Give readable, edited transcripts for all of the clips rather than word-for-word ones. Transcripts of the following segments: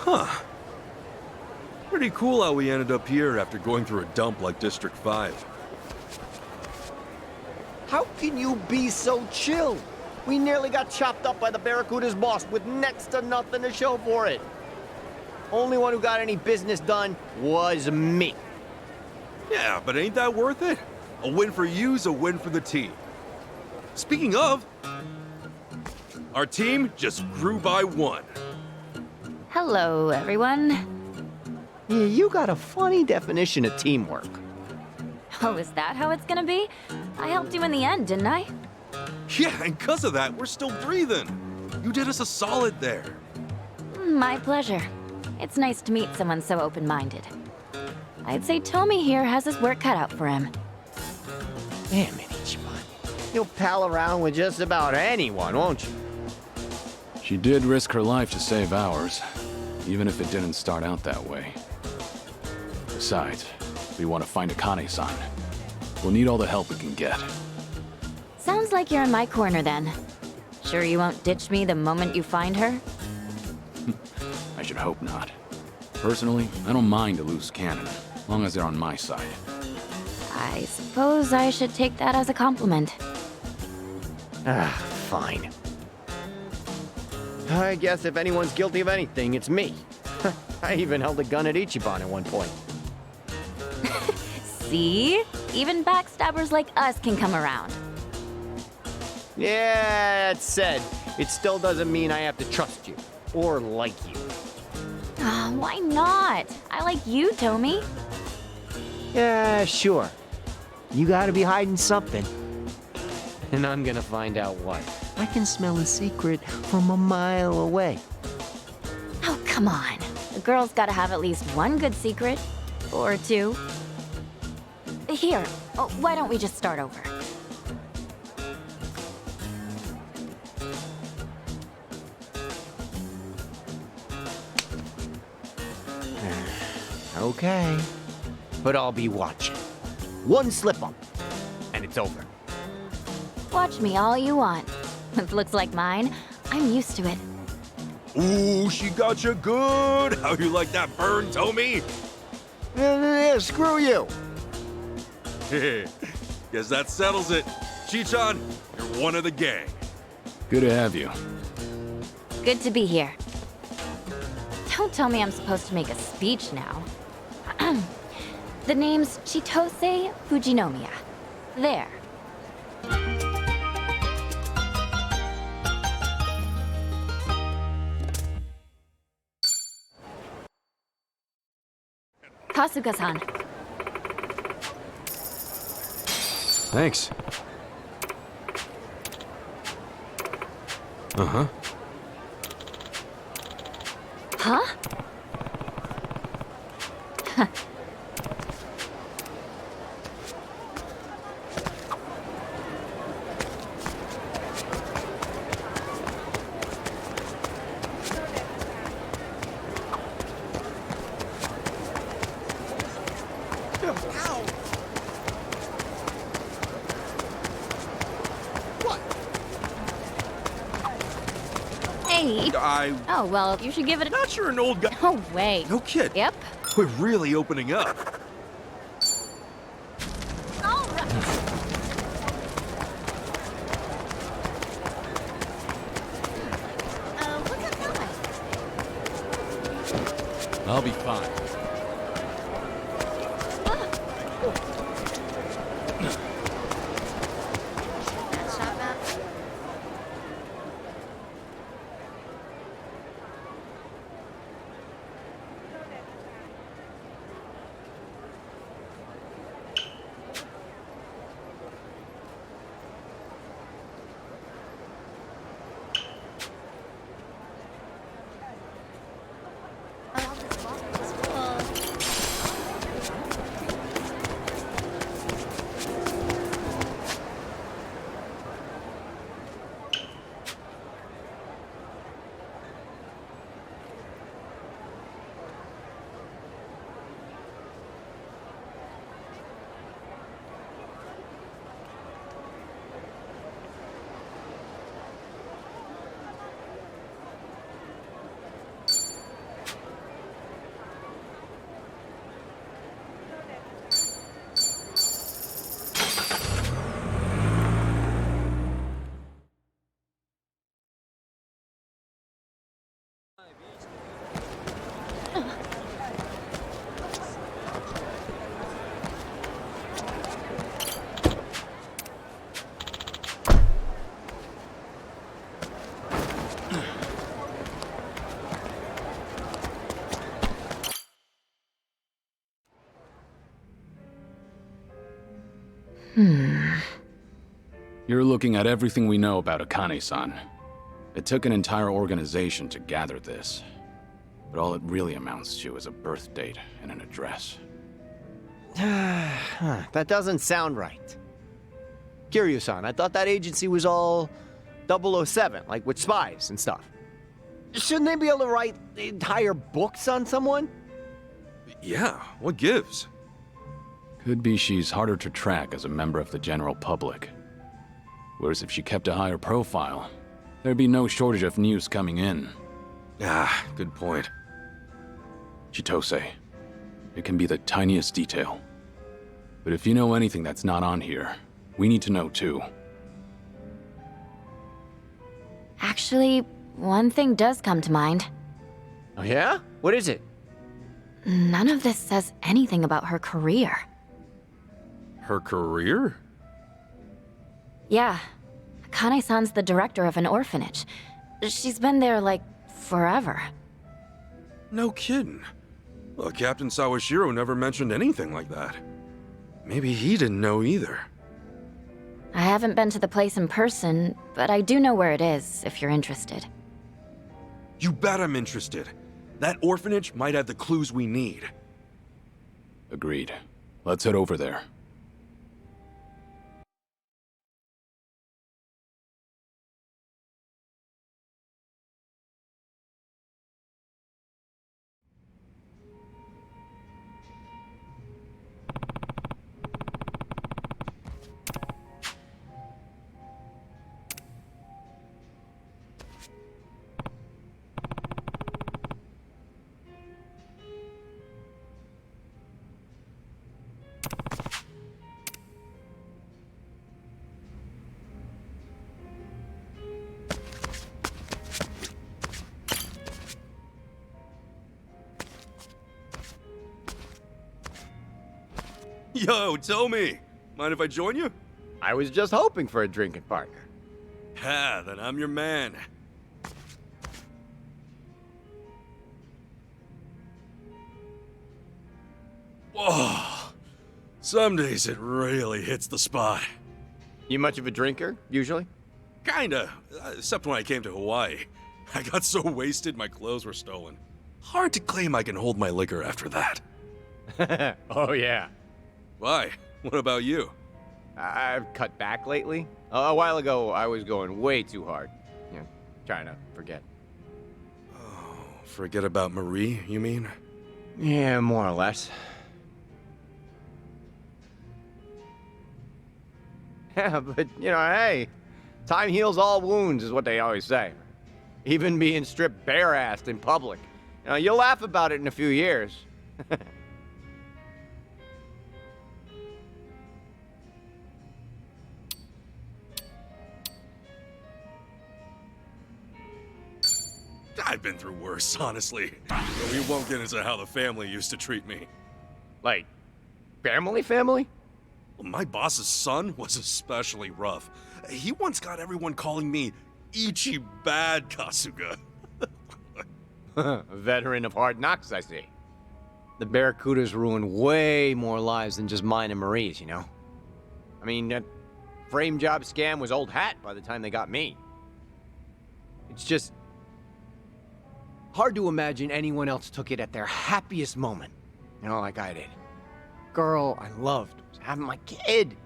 Huh. Pretty cool how we ended up here after going through a dump like District 5. How can you be so chill? We nearly got chopped up by the Barracuda's boss with next to nothing to show for it. Only one who got any business done was me. Yeah, but ain't that worth it? A win for you's a win for the team. Speaking of, our team just grew by 1. Hello, everyone. Yeah, you got a funny definition of teamwork. Oh, is that how it's gonna be? I helped you in the end, didn't I? Yeah, and because of that, we're still breathing. You did us a solid there. My pleasure. It's nice to meet someone so open-minded. I'd say Tommy here has his work cut out for him. Damn it, Ichiban. You'll pal around with just about anyone, won't you? She did risk her life to save ours, even if it didn't start out that way. Besides, we want to find Akane-san. We'll need all the help we can get. Sounds like you're in my corner then. Sure you won't ditch me the moment you find her? I should hope not. Personally, I don't mind a loose cannon, as long as they're on my side. I suppose I should take that as a compliment. Fine. I guess if anyone's guilty of anything, it's me. I even held a gun at Ichiban at one point. See? Even backstabbers like us can come around. Yeah, that said, it still doesn't mean I have to trust you. Or like you. Why not? I like you, Tommy. Yeah, sure. You gotta be hiding something. And I'm gonna find out what. I can smell a secret from a mile away. Oh, come on. A girl's gotta have at least one good secret. Or two. Here, why don't we just start over? Okay. But I'll be watching. One slip-up, and it's over. Watch me all you want. With looks like mine, I'm used to it. Ooh, she got you good. How you like that burn, Tommy? Yeah, screw you. Guess that settles it. Chichan, you're one of the gang. Good to have you. Good to be here. Don't tell me I'm supposed to make a speech now. The name's Chitose Fujinomiya. There. Kasuga-san. Thanks. Uh-huh. Huh? Hey. Oh, well, you should give it a... Not sure an old guy... No way. No kid. Yep. We're really opening up. All right. Look at that. I'll be fine. You're looking at everything we know about Akane-san. It took an entire organization to gather this. But all it really amounts to is a birth date and an address. That doesn't sound right. Kiryu-san, I thought that agency was all 007, like with spies and stuff. Shouldn't they be able to write entire books on someone? Yeah, what gives? Could be she's harder to track as a member of the general public. Whereas if she kept a higher profile, there'd be no shortage of news coming in. Ah, good point. Chitose, it can be the tiniest detail. But if you know anything that's not on here, we need to know too. Actually, one thing does come to mind. Oh yeah? What is it? None of this says anything about her career. Her career? Yeah, Akane-san's the director of an orphanage. She's been there, like, forever. No kidding. Well, Captain Sawashiro never mentioned anything like that. Maybe he didn't know either. I haven't been to the place in person, but I do know where it is, if you're interested. You bet I'm interested. That orphanage might have the clues we need. Agreed. Let's head over there. Yo, tell me. Mind if I join you? I was just hoping for a drinking partner. Ha, then I'm your man. Whoa. Some days it really hits the spot. You much of a drinker, usually? Kinda, except when I came to Hawaii. I got so wasted my clothes were stolen. Hard to claim I can hold my liquor after that. Oh yeah. Why? What about you? I've cut back lately. A while ago, I was going way too hard. You know, trying to forget. Oh, forget about Marie, you mean? Yeah, more or less. Yeah, but, you know, hey, time heals all wounds is what they always say. Even being stripped bare-assed in public. You know, you'll laugh about it in a few years. I've been through worse, honestly. But we won't get into how the family used to treat me. Like, family? My boss's son was especially rough. He once got everyone calling me Ichi Bad Kasuga. A veteran of hard knocks, I see. The Barracudas ruined way more lives than just mine and Marie's, you know? I mean, that frame job scam was old hat by the time they got me. It's just hard to imagine anyone else took it at their happiest moment, you know, like I did. Girl I loved was having my kid.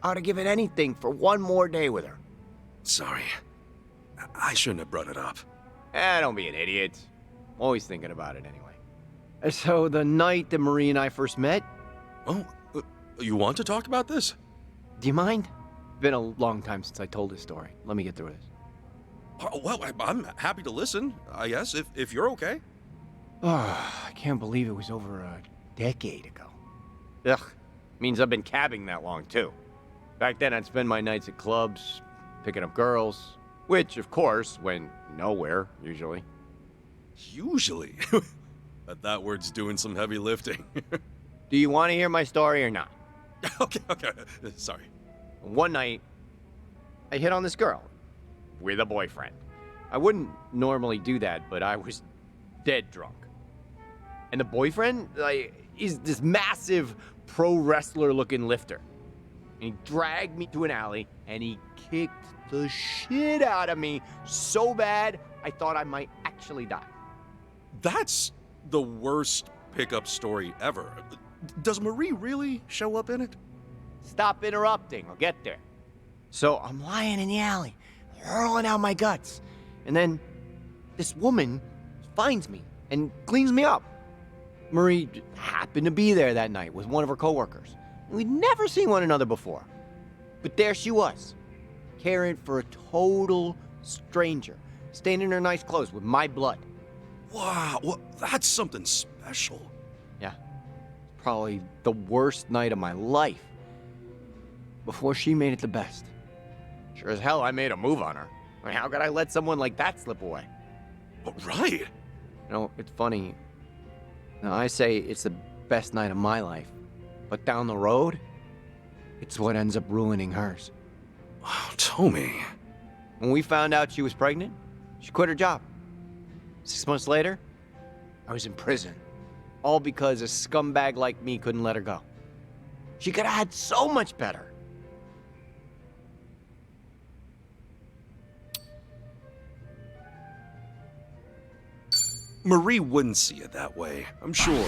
I would have given anything for one more day with her. Sorry. I shouldn't have brought it up. Don't be an idiot. Always thinking about it anyway. So the night that Marie and I first met, Oh, you want to talk about this? do you mind? Been a long time since I told this story. Let me get through this. Well, I'm happy to listen, I guess, if you're okay. Oh, I can't believe it was over a decade ago. Ugh, means I've been cabbing that long too. Back then I'd spend my nights at clubs, picking up girls, which of course went nowhere, usually. Usually. But that word's doing some heavy lifting. Do you want to hear my story or not? Okay. Sorry. One night, I hit on this girl with a boyfriend. I wouldn't normally do that, but I was dead drunk. And the boyfriend, like, is this massive pro wrestler looking lifter. and he dragged me to an alley, and he kicked the shit out of me so bad I thought I might actually die. That's the worst pickup story ever. Does Marie really show up in it? Stop interrupting, I'll get there. So I'm lying in the alley, hurling out my guts, and then this woman finds me and cleans me up. Marie happened to be there that night with one of her coworkers. We'd never seen one another before. But there she was, caring for a total stranger, staining her nice clothes with my blood. Wow, well, that's something special. Yeah, probably the worst night of my life. Before she made it the best. Sure as hell I made a move on her. I mean, how could I let someone like that slip away? Right. You know, it's funny. Now, I say it's the best night of my life, but down the road, it's what ends up ruining hers. Oh, Tommy. When we found out she was pregnant, she quit her job. 6 months later, I was in prison. All because a scumbag like me couldn't let her go. She could have had so much better. Marie wouldn't see it that way, I'm sure.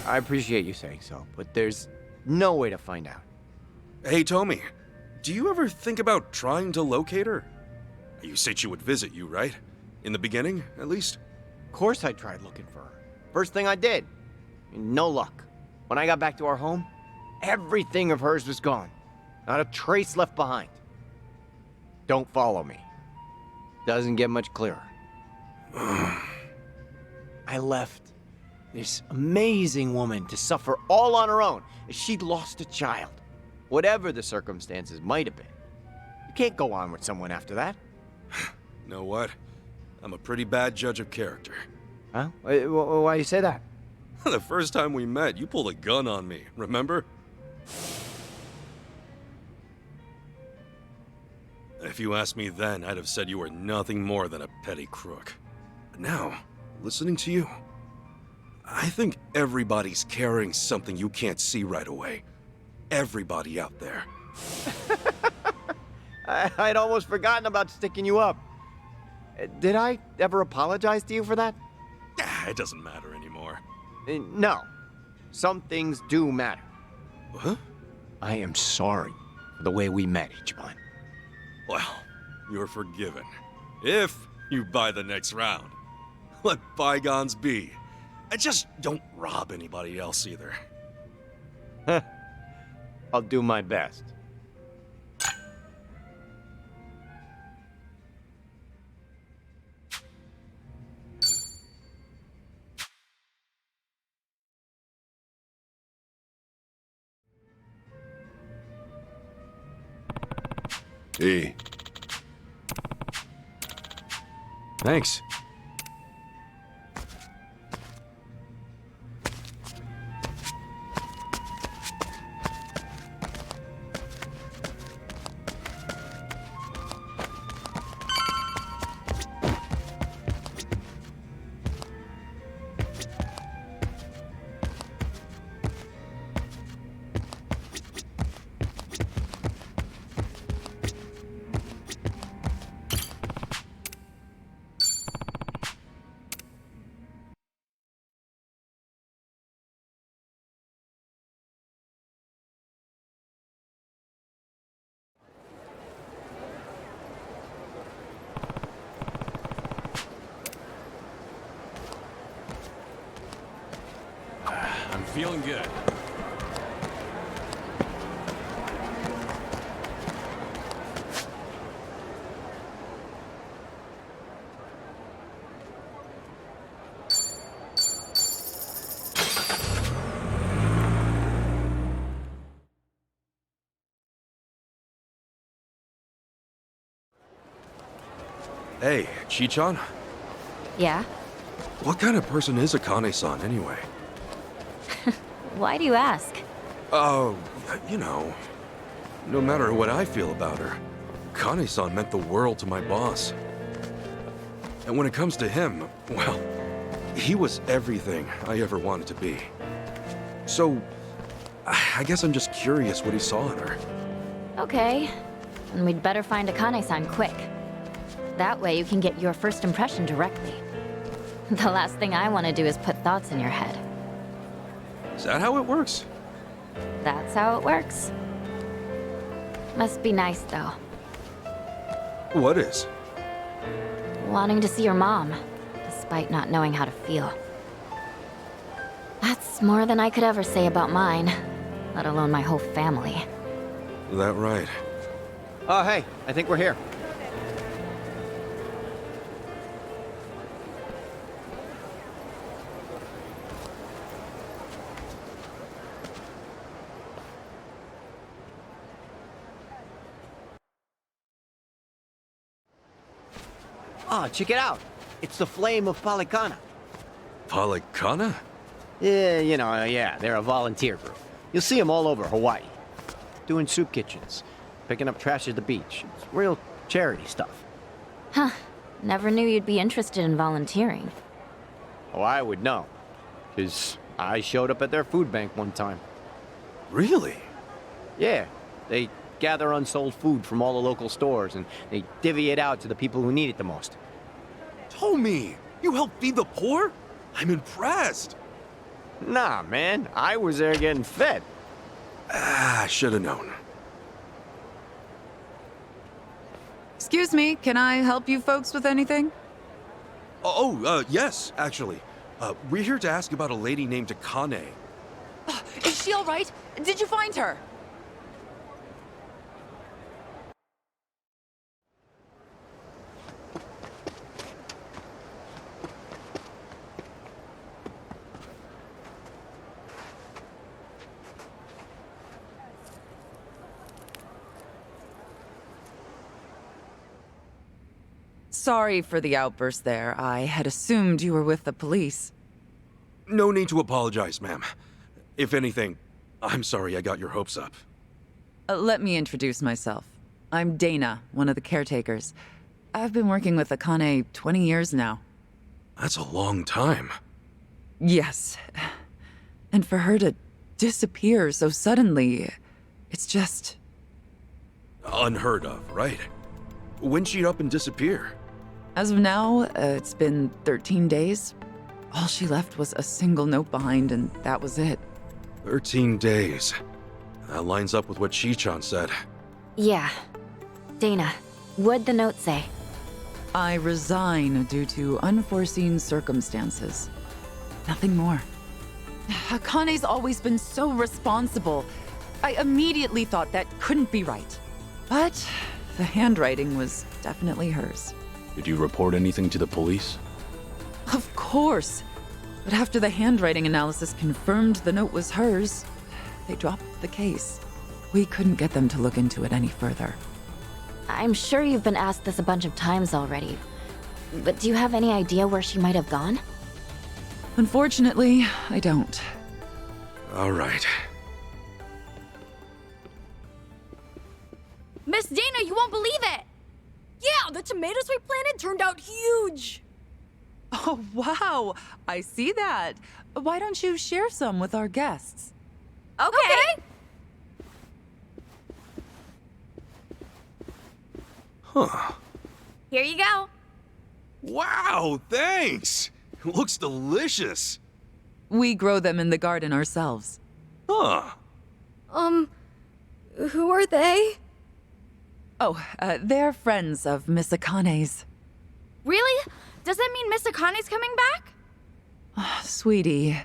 I appreciate you saying so, but there's no way to find out. Hey, Tommy, do you ever think about trying to locate her? You said she would visit you, right? In the beginning, at least? Of course I tried looking for her. First thing I did. No luck. When I got back to our home, everything of hers was gone. Not a trace left behind. Don't follow me. Doesn't get much clearer. I left this amazing woman to suffer all on her own as she'd lost a child. Whatever the circumstances might have been. You can't go on with someone after that. Know what? I'm a pretty bad judge of character. Huh? Why do you say that? The first time we met, you pulled a gun on me, remember? If you asked me then, I'd have said you were nothing more than a petty crook. But now, listening to you, I think everybody's carrying something you can't see right away. Everybody out there. I'd almost forgotten about sticking you up. Did I ever apologize to you for that? It doesn't matter anymore. No. Some things do matter. Huh? I am sorry for the way we met, Ichiban. Well, you're forgiven. If you buy the next round. Let bygones be. And just don't rob anybody else either. I'll do my best. Hey. Thanks. I'm feeling good. Hey, Chichan? Yeah? What kind of person is Akane-san anyway? Why do you ask? Oh, you know, no matter what I feel about her, Akane-san meant the world to my boss. And when it comes to him, well, he was everything I ever wanted to be. So, I guess I'm just curious what he saw in her. Okay. Then we'd better find Akane-san quick. That way you can get your first impression directly. The last thing I want to do is put thoughts in your head. Is that how it works? That's how it works. Must be nice, though. What is? Wanting to see your mom, despite not knowing how to feel. That's more than I could ever say about mine, let alone my whole family. That right? Oh, hey, I think we're here. Oh, check it out. It's the Flame of Palikana. Palikana? Yeah, yeah, they're a volunteer group. You'll see them all over Hawaii. Doing soup kitchens, picking up trash at the beach. It's real charity stuff. Huh. Never knew you'd be interested in volunteering. Oh, I would know. Because I showed up at their food bank one time. Really? Yeah, they gather unsold food from all the local stores and they divvy it out to the people who need it the most. Tomi, you help feed the poor? I'm impressed. Nah, man, I was there getting fed. Ah, should have known. Excuse me, can I help you folks with anything? Yes, actually. We're here to ask about a lady named Akane. Is she all right? Did you find her? Sorry for the outburst there. I had assumed you were with the police. No need to apologize, ma'am. If anything, I'm sorry I got your hopes up. Let me introduce myself. I'm Dana, one of the caretakers. I've been working with Akane 20 years now. That's a long time. Yes. And for her to disappear so suddenly, it's just... Unheard of, right? When'd she up and disappear? As of now, it's been 13 days. All she left was a single note behind, and that was it. 13 days. That lines up with what Shi-chan said. Yeah. Dana, what'd the note say? I resign due to unforeseen circumstances. Nothing more. Akane's always been so responsible. I immediately thought that couldn't be right. But the handwriting was definitely hers. Did you report anything to the police? Of course. But after the handwriting analysis confirmed the note was hers, they dropped the case. We couldn't get them to look into it any further. I'm sure you've been asked this a bunch of times already. But do you have any idea where she might have gone? Unfortunately, I don't. All right. Miss Dana, you won't believe it! Yeah, the tomatoes we planted turned out huge! Oh, wow. I see that. Why don't you share some with our guests? Okay. Huh. Here you go. Wow, thanks! Looks delicious. We grow them in the garden ourselves. Huh. Who are they? Oh, they're friends of Miss Akane's. Really? Does that mean Miss Akane's coming back? Sweetie,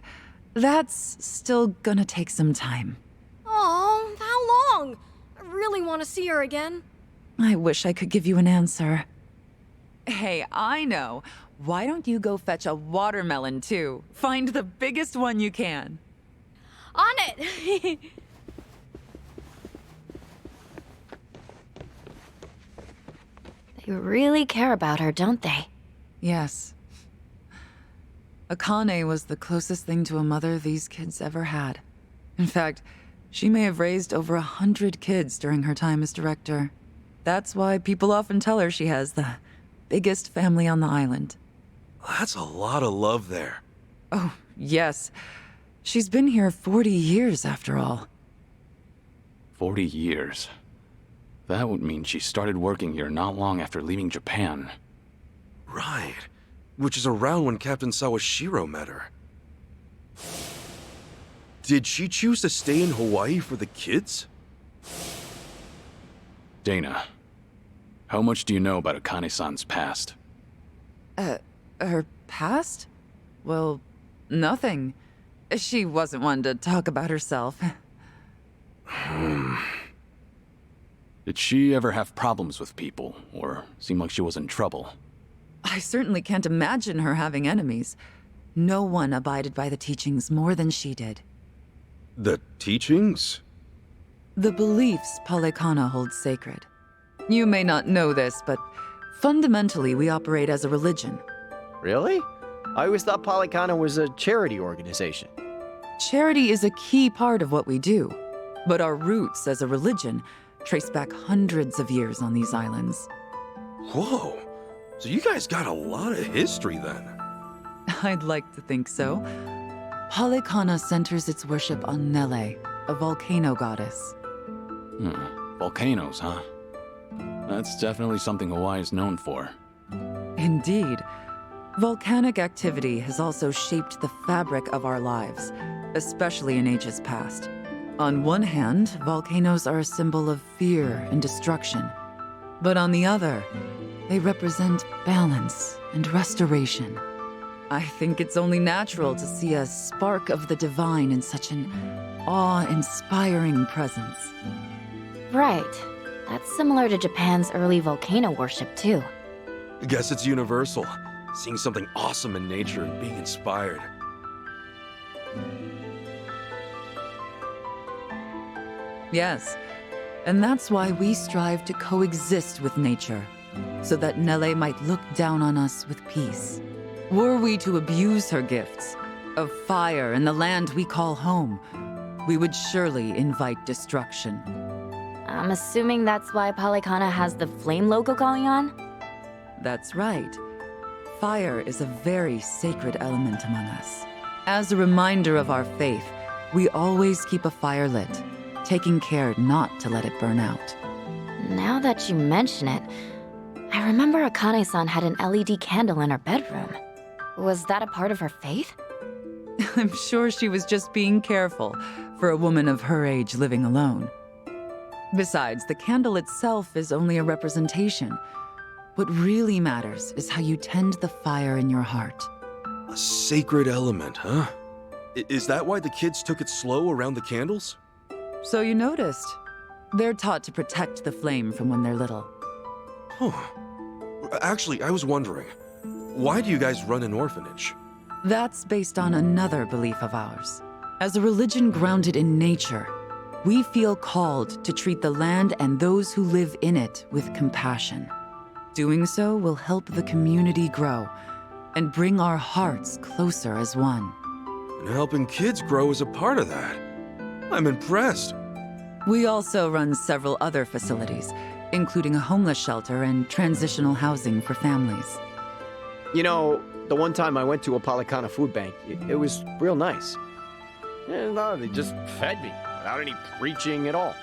that's still gonna take some time. Oh, how long? I really want to see her again. I wish I could give you an answer. Hey, I know. Why don't you go fetch a watermelon, too? Find the biggest one you can. On it! They really care about her, don't they? Yes. Akane was the closest thing to a mother these kids ever had. In fact, she may have raised over 100 kids during her time as director. That's why people often tell her she has the biggest family on the island. That's a lot of love there. Oh, yes. She's been here 40 years, after all. 40 years. That would mean she started working here not long after leaving Japan. Right. Which is around when Captain Sawashiro met her. Did she choose to stay in Hawaii for the kids? Dana, how much do you know about Akane-san's past? Her past? Well, nothing. She wasn't one to talk about herself. Did she ever have problems with people, or seem like she was in trouble? I certainly can't imagine her having enemies. No one abided by the teachings more than she did. The teachings? The beliefs Palekana holds sacred. You may not know this, but fundamentally we operate as a religion. Really? I always thought Polycana was a charity organization. Charity is a key part of what we do, but our roots as a religion trace back hundreds of years on these islands. Whoa. So you guys got a lot of history then. I'd like to think so. Palekana centers its worship on Nele, a volcano goddess. Volcanoes, huh? That's definitely something Hawaii is known for. Indeed. Volcanic activity has also shaped the fabric of our lives, especially in ages past. On one hand, volcanoes are a symbol of fear and destruction. But on the other, they represent balance and restoration. I think it's only natural to see a spark of the divine in such an awe-inspiring presence. Right. That's similar to Japan's early volcano worship, too. Guess it's universal. Seeing something awesome in nature and being inspired. Yes, and that's why we strive to coexist with nature, so that Nele might look down on us with peace. Were we to abuse her gifts of fire and the land we call home, we would surely invite destruction. I'm assuming that's why Palekana has the flame logo going on? That's right. Fire is a very sacred element among us. As a reminder of our faith, we always keep a fire lit, taking care not to let it burn out. Now that you mention it, I remember Akane-san had an LED candle in her bedroom. Was that a part of her faith? I'm sure she was just being careful for a woman of her age living alone. Besides, the candle itself is only a representation. What really matters is how you tend the fire in your heart. A sacred element, huh? Is that why the kids took it slow around the candles? So you noticed. They're taught to protect the flame from when they're little. Huh. Actually, I was wondering, why do you guys run an orphanage? That's based on another belief of ours. As a religion grounded in nature, we feel called to treat the land and those who live in it with compassion. Doing so will help the community grow and bring our hearts closer as one. And helping kids grow is a part of that. I'm impressed. We also run several other facilities, including a homeless shelter and transitional housing for families. You know, the one time I went to a Polycana food bank, it was real nice. Yeah, no, they just fed me without any preaching at all.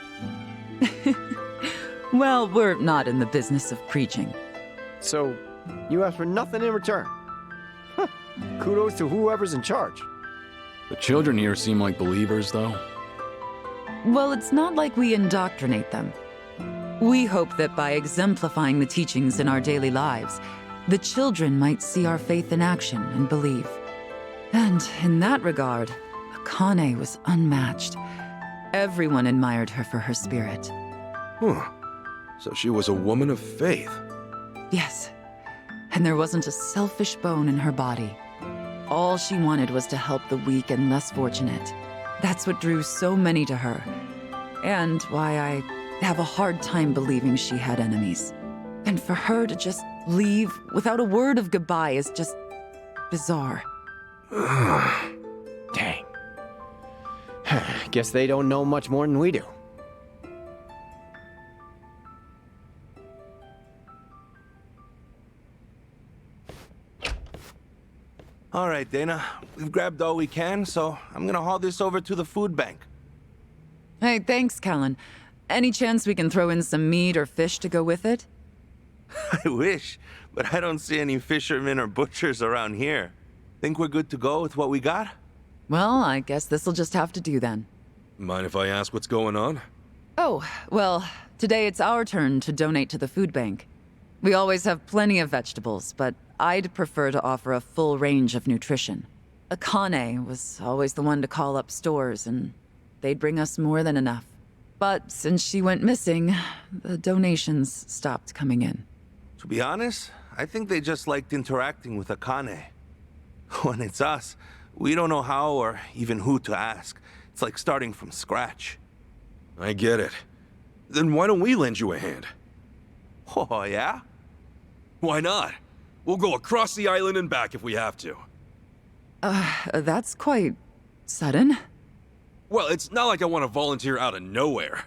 Well, we're not in the business of preaching. So, you asked for nothing in return. Huh. Kudos to whoever's in charge. The children here seem like believers, though. Well, it's not like we indoctrinate them. We hope that by exemplifying the teachings in our daily lives, the children might see our faith in action and believe. And in that regard, Akane was unmatched. Everyone admired her for her spirit. Huh. So she was a woman of faith. Yes, and there wasn't a selfish bone in her body. All she wanted was to help the weak and less fortunate. That's what drew so many to her, and why I have a hard time believing she had enemies. And for her to just leave without a word of goodbye is just bizarre. Dang. Guess they don't know much more than we do. All right, Dana. We've grabbed all we can, so I'm gonna haul this over to the food bank. Hey, thanks, Callan. Any chance we can throw in some meat or fish to go with it? I wish, but I don't see any fishermen or butchers around here. Think we're good to go with what we got? Well, I guess this'll just have to do then. Mind if I ask what's going on? Oh, well, today it's our turn to donate to the food bank. We always have plenty of vegetables, but I'd prefer to offer a full range of nutrition. Akane was always the one to call up stores, and they'd bring us more than enough. But since she went missing, the donations stopped coming in. To be honest, I think they just liked interacting with Akane. When it's us, we don't know how or even who to ask. It's like starting from scratch. I get it. Then why don't we lend you a hand? Oh, yeah? Why not? We'll go across the island and back if we have to. That's quite sudden. Well, it's not like I want to volunteer out of nowhere.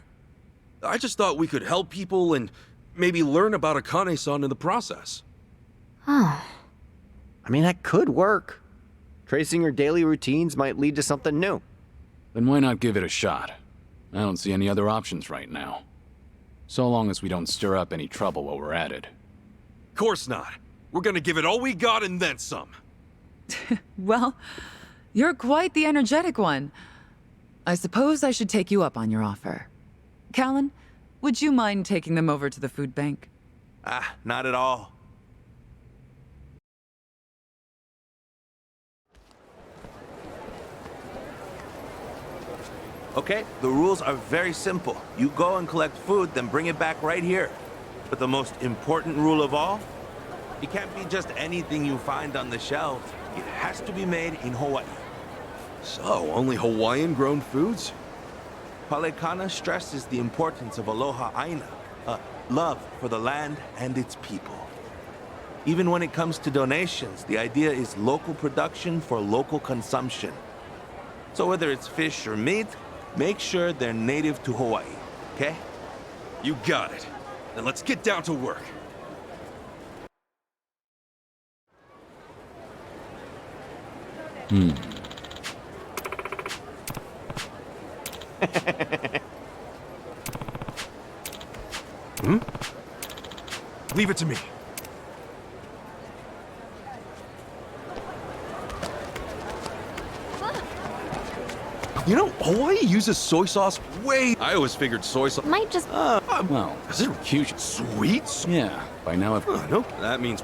I just thought we could help people and maybe learn about Akane-san in the process. Oh. I mean, that could work. Tracing your daily routines might lead to something new. Then why not give it a shot? I don't see any other options right now. So long as we don't stir up any trouble while we're at it. Course not. We're gonna give it all we got and then some. Well, you're quite the energetic one. I suppose I should take you up on your offer. Callan, would you mind taking them over to the food bank? Ah, not at all. Okay, the rules are very simple. You go and collect food, then bring it back right here. But the most important rule of all, it can't be just anything you find on the shelves. It has to be made in Hawaii. So, only Hawaiian-grown foods? Palekana stresses the importance of aloha aina, love for the land and its people. Even when it comes to donations, the idea is local production for local consumption. So whether it's fish or meat, make sure they're native to Hawaii, okay? You got it. Then let's get down to work. Leave it to me. You know, Hawaii uses soy sauce way... I always figured soy sauce... Might just. Well, Is it Kyushu. sweet? Yeah, by now I've... Nope, that means...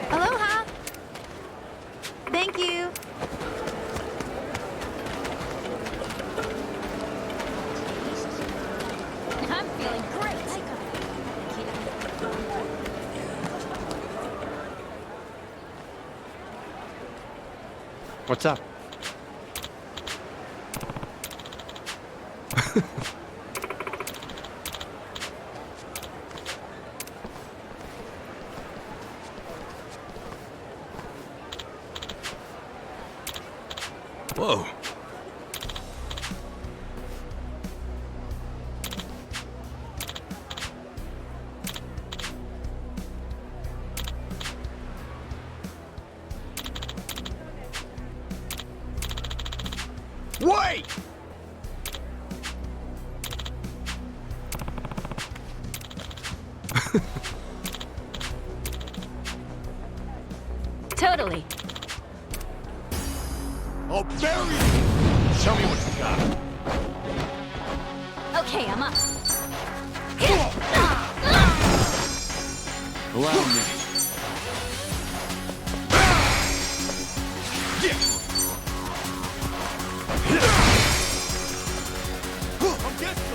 Aloha! Thank you! I'm feeling great! What's up? Whoa. Wait! Totally. Oh, bury you! Show me what you got. Okay, I'm up. Allow me.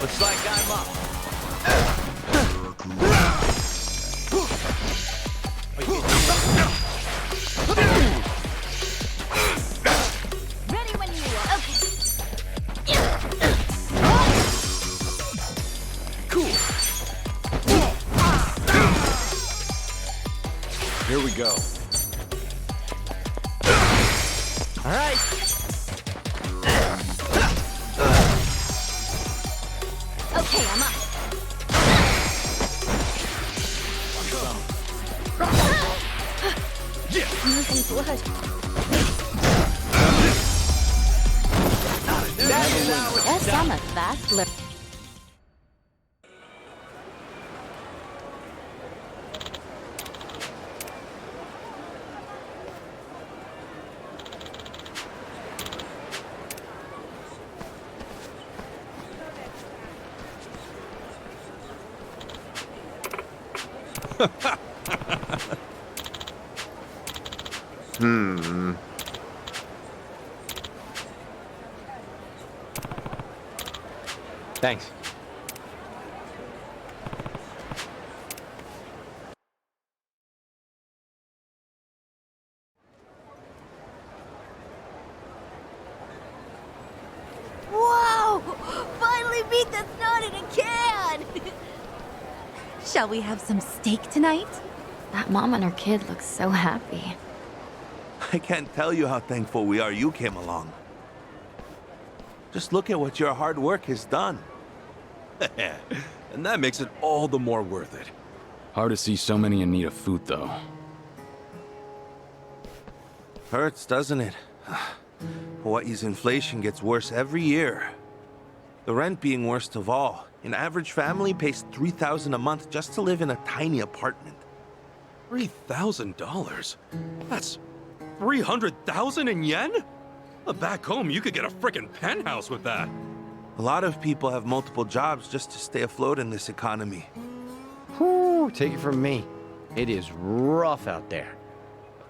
Looks like I'm up. Ready when you are. Okay. Here we go. All right. Okay, I'm up. Losing blood. Yes, I'm a fast learner. Thanks. Whoa! Finally beat the snot in a can! Shall we have some steak tonight? That mom and her kid look so happy. I can't tell you how thankful we are you came along. Just look at what your hard work has done. And that makes it all the more worth it. Hard to see so many in need of food, though. Hurts, doesn't it? Hawaii's inflation gets worse every year. The rent being worst of all. An average family pays $3,000 a month just to live in a tiny apartment. $3,000? That's 300,000 in yen? Back home, you could get a frickin' penthouse with that. A lot of people have multiple jobs just to stay afloat in this economy. Whew, take it from me. It is rough out there.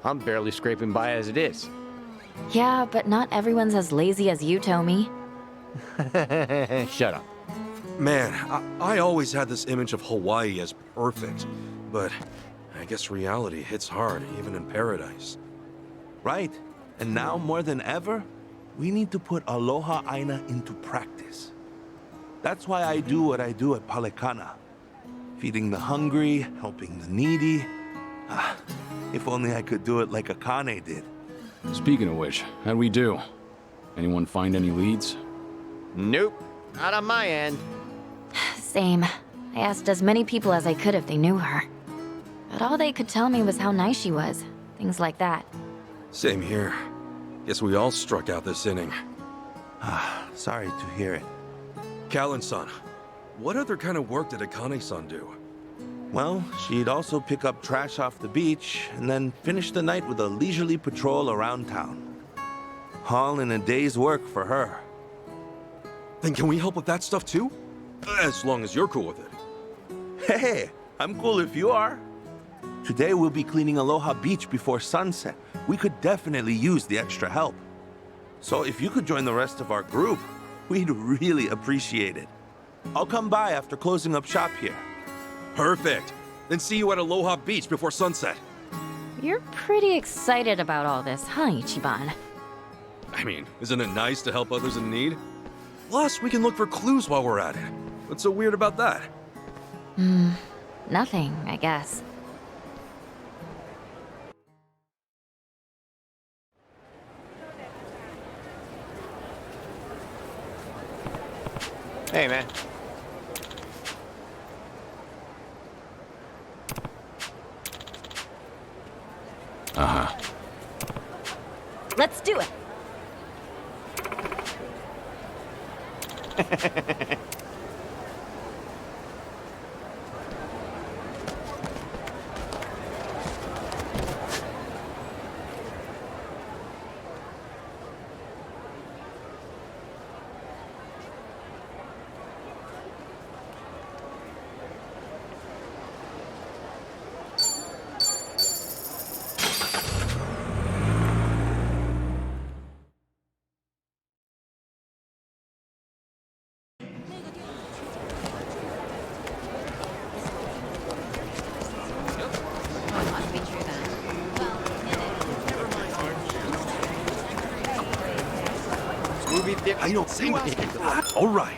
I'm barely scraping by as it is. Yeah, but not everyone's as lazy as you, Tommy. Shut up. Man, I always had this image of Hawaii as perfect, but I guess reality hits hard, even in paradise. Right. And now, more than ever, we need to put Aloha Aina into practice. That's why I do what I do at Palekana. Feeding the hungry, helping the needy. If only I could do it like Akane did. Speaking of which, how'd we do? Anyone find any leads? Nope. Not on my end. Same. I asked as many people as I could if they knew her. But all they could tell me was how nice she was. Things like that. Same here. Guess we all struck out this inning. Sorry to hear it. Callan-san, what other kind of work did Akane-san do? Well, she'd also pick up trash off the beach, and then finish the night with a leisurely patrol around town. All in a day's work for her. Then can we help with that stuff too? As long as you're cool with it. Hey, I'm cool if you are. Today we'll be cleaning Aloha Beach before sunset. We could definitely use the extra help. So if you could join the rest of our group, we'd really appreciate it. I'll come by after closing up shop here. Perfect. Then see you at Aloha Beach before sunset. You're pretty excited about all this, huh, Ichiban? I mean, isn't it nice to help others in need? Plus, we can look for clues while we're at it. What's so weird about that? Nothing, I guess. Hey, man. Uh-huh. Let's do it! movie theater. I don't think. All right.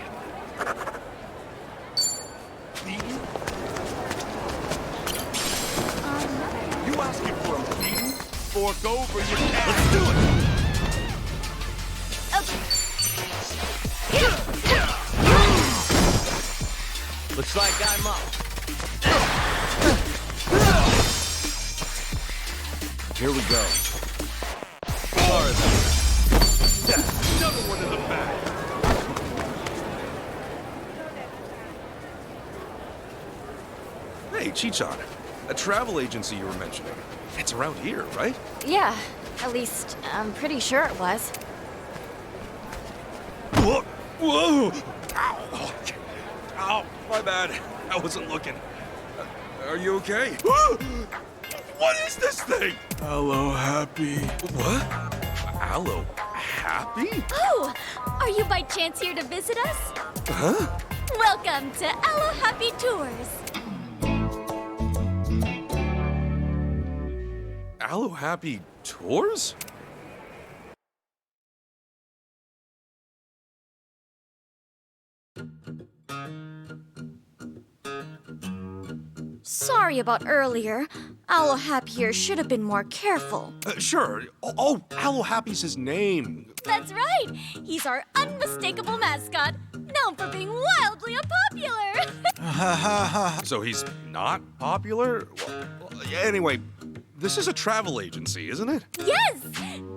You asking for a beating? Fork over your cash. Let's do it. Looks like I'm up. Here we go. Another one in the back. Hey, Chichan. A travel agency you were mentioning. It's around here, right? Yeah, at least I'm pretty sure it was. Whoa! Whoa! Ow! Ow! My bad. I wasn't looking. Are you okay? What is this thing? Hello, Happy. What? Aloe Happy? Oh, are you by chance here to visit us? Huh? Welcome to Aloe Happy Tours. Aloe Happy Tours? Sorry about earlier. Aloe Happy here should have been more careful. Sure. Oh, Aloe Happy's his name. That's right. He's our unmistakable mascot, known for being wildly unpopular. So he's not popular? Anyway, this is a travel agency, isn't it? Yes!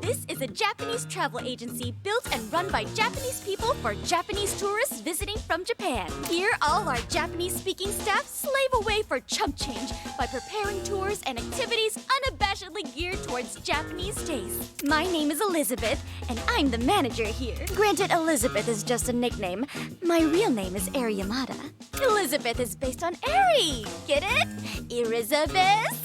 This is a Japanese travel agency built and run by Japanese people for Japanese tourists visiting from Japan. Here, all our Japanese-speaking staff slave away for chump change by preparing tours and activities unabashedly geared towards Japanese tastes. My name is Elizabeth, and I'm the manager here. Granted, Elizabeth is just a nickname. My real name is Eri Yamada. Elizabeth is based on Eri. Get it? Elizabeth?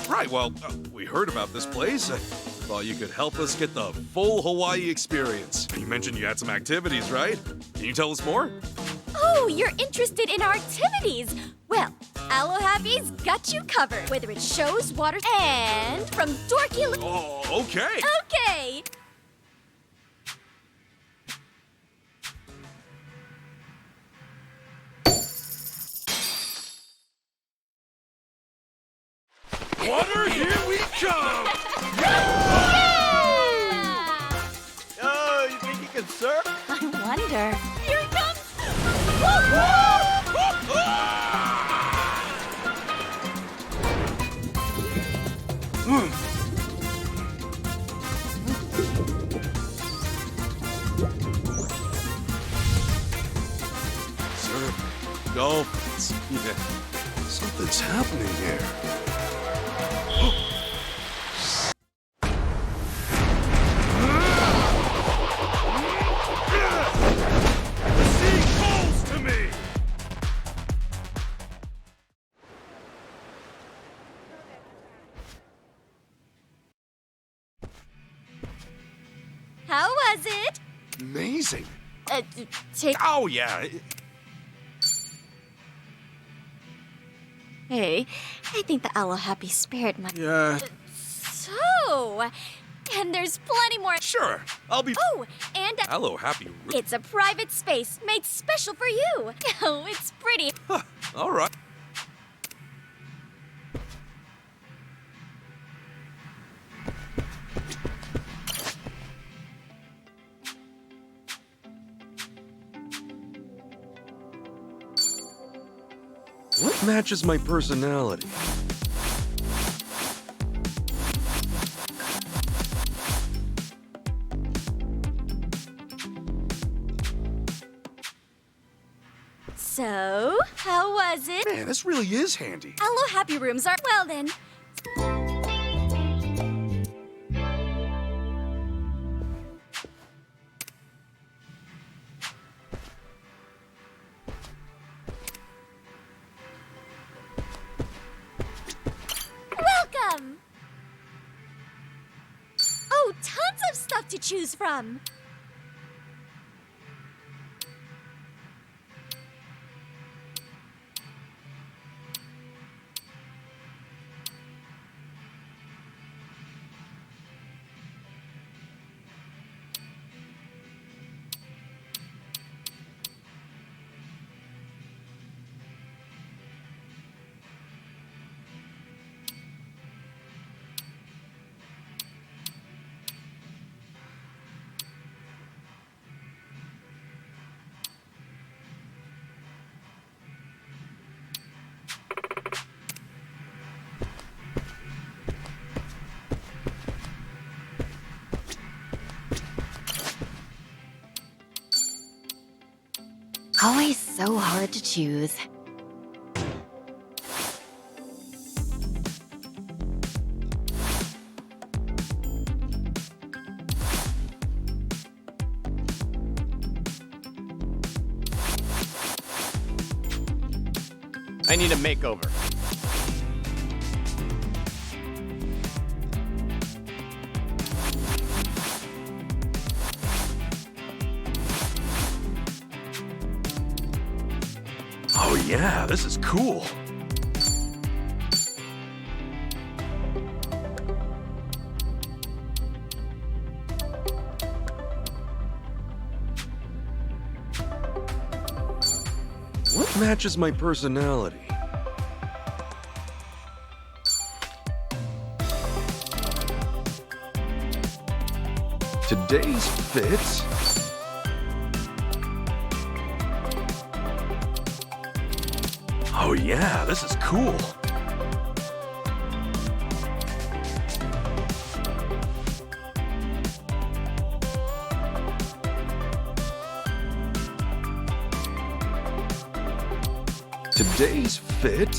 Right, well, we heard about this place. Thought you could help us get the full Hawaii experience. You mentioned you had some activities, right? Can you tell us more? Oh, you're interested in our activities. Well, Aloe Happy's got you covered. Whether it's shows, water, and from dorky... Oh, okay. Okay. Water, here we come! Oh, you think you can surf? I wonder. Here it comes. Surf, dolphins. Yeah. Something's happening here. The sea calls to me! How was it? Amazing. Take... Oh, yeah. Hey, I think the Aloe Happy spirit might... Yeah. So... And there's plenty more... Sure. I'll be... Oh, and... Aloe Happy. It's a private space made special for you. Oh, it's pretty. Huh, all right. What matches my personality? So, how was it? Man, this really is handy. Aloe Happy rooms are... Well then. Welcome! Oh, tons of stuff to choose from. Always so hard to choose. I need a makeover. Oh yeah, this is cool. What matches my personality? Today's fit? Oh yeah, this is cool. Today's fit?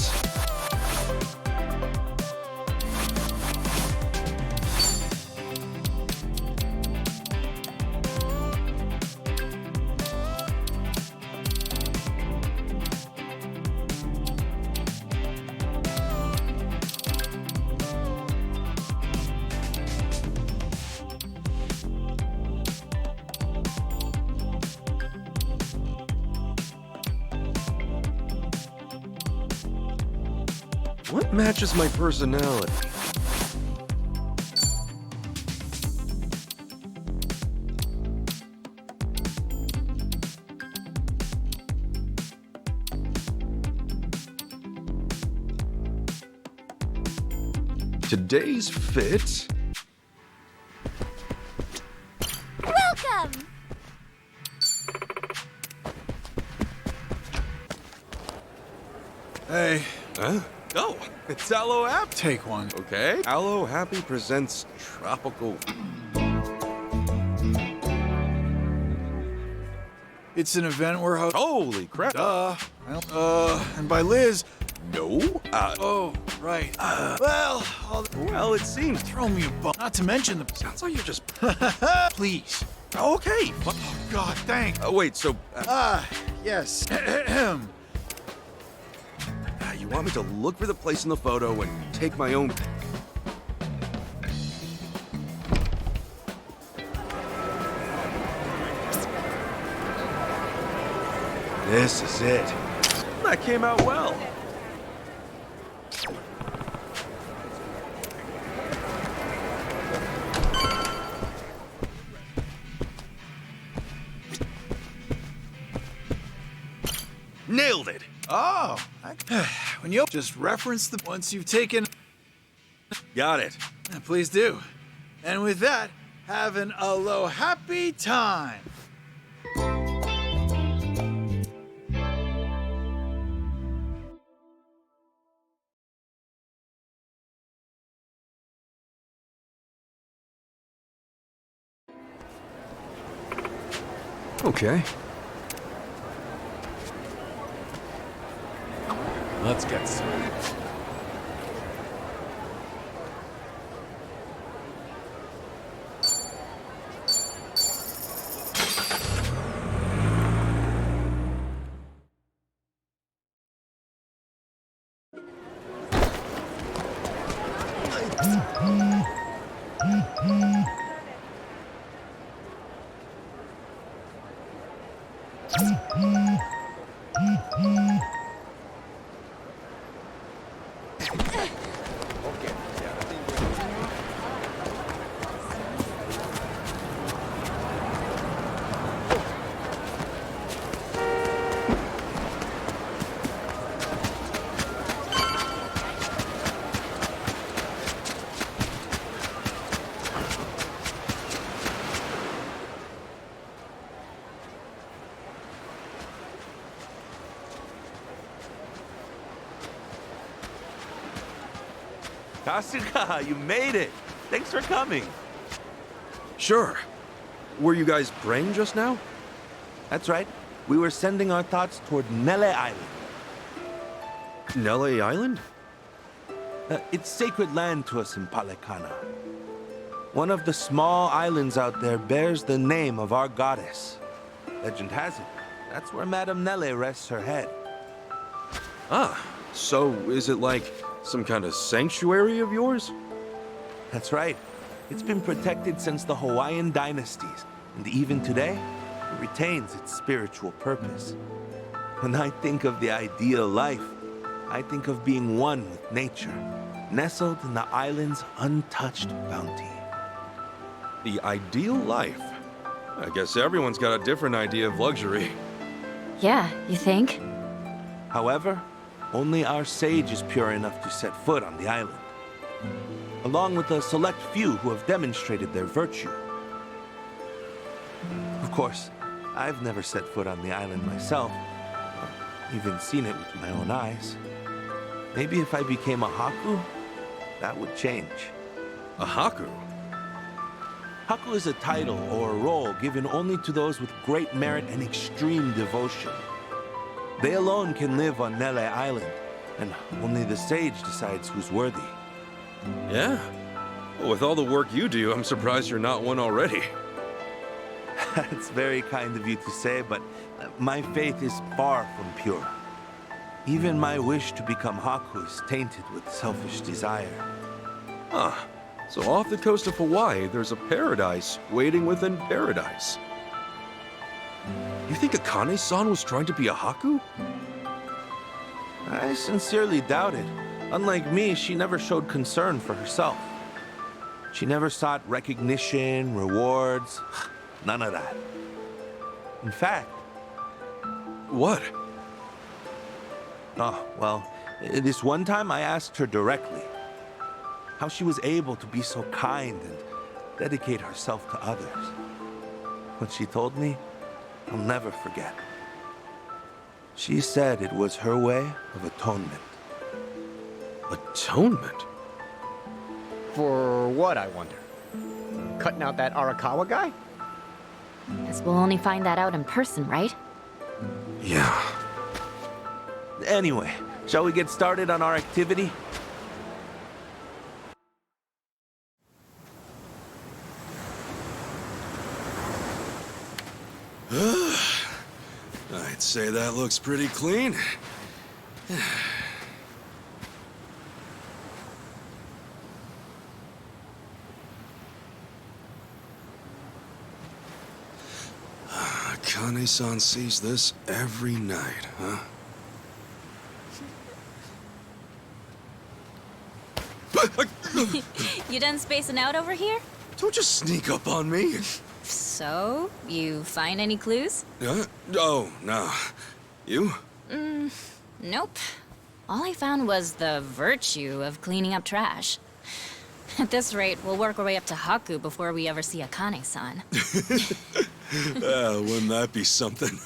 What matches my personality? Today's fit? Welcome! Hey, Huh? Oh, it's Aloe Happy. take one. Okay. Aloe Happy presents tropical. It's an event we're hosting. Holy crap! And by Liz. No. Oh, right. Well, Well, it seems. throw me a bone. Not to mention the. Sounds like you're just. Please. Okay. Oh, God, thanks. Wait. So, Yes. you want me to look for the place in the photo and take my own? This is it. That came out well. Nailed it. Oh, when you just reference the once you've taken. Got it. Please do. And with that, have an aloha happy time. Okay. Let's get started. Kasuga, you made it. Thanks for coming. Sure. Were you guys praying just now? That's right. we were sending our thoughts toward Nele Island. Nele Island? It's sacred land to us in Palekana. One of the small islands out there bears the name of our goddess. Legend has it, that's where Madame Nele rests her head. Ah, so is it like some kind of sanctuary of yours? That's right. It's been protected since the Hawaiian dynasties, and even today, it retains its spiritual purpose. When I think of the ideal life, I think of being one with nature, nestled in the island's untouched bounty. The ideal life? I guess everyone's got a different idea of luxury. Yeah, you think? However, only our sage is pure enough to set foot on the island, along with a select few who have demonstrated their virtue. Of course, I've never set foot on the island myself, or even seen it with my own eyes. Maybe if I became a Haku, that would change. A Haku? Haku is a title or a role given only to those with great merit and extreme devotion. They alone can live on Nele Island, and only the sage decides who's worthy. Yeah? Well, with all the work you do, I'm surprised you're not one already. It's very kind of you to say, but my faith is far from pure. Even my wish to become Haku is tainted with selfish desire. Huh. So off the coast of Hawaii, there's a paradise waiting within paradise. You think Akane-san was trying to be a Haku? I sincerely doubt it. Unlike me, she never showed concern for herself. She never sought recognition, rewards, none of that. In fact... What? Oh, well, this one time I asked her directly how she was able to be so kind and dedicate herself to others. What she told me, I'll never forget. She said it was her way of atonement. Atonement? For what, I wonder? Cutting out that Arakawa guy? Guess we'll only find that out in person, right? Yeah. Anyway, shall we get started on our activity? I'd say that looks pretty clean. Akane-san sees this every night, huh? You done spacing out over here? Don't just sneak up on me. So, you find any clues? Oh, no. You? Nope. All I found was the virtue of cleaning up trash. At this rate, we'll work our way up to Haku before we ever see Akane-san. Wouldn't that be something?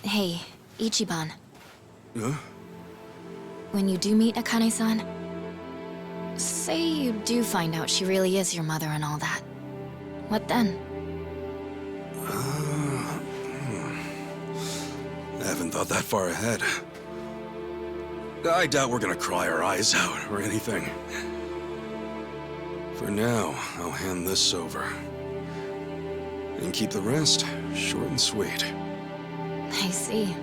Hey, Ichiban. Huh? When you do meet Akane-san, say you do find out she really is your mother and all that. What then? I haven't thought that far ahead. I doubt we're gonna cry our eyes out or anything. For now, I'll hand this over. And keep the rest short and sweet. I see.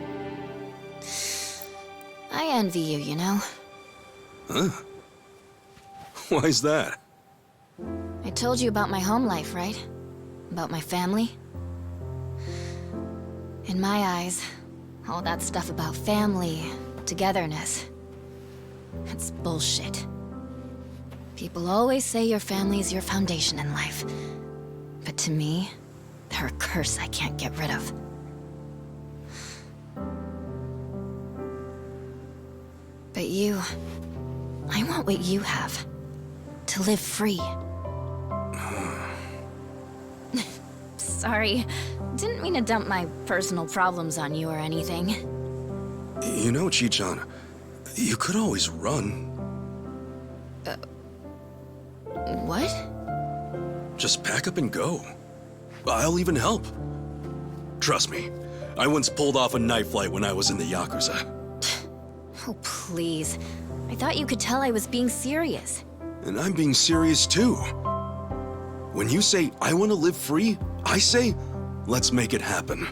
I envy you, you know? Huh? Why's that? I told you about my home life, right? About my family? In my eyes, all that stuff about family, togetherness, it's bullshit. People always say your family's your foundation in life. But to me, they're a curse I can't get rid of. But you... I want what you have. To live free. Sorry. Didn't mean to dump my personal problems on you or anything. You know, Chi-chan, you could always run. What? Just pack up and go. I'll even help. Trust me, I once pulled off a night flight when I was in the Yakuza. Oh, please. I thought you could tell I was being serious. And I'm being serious too. When you say, I want to live free, I say, let's make it happen.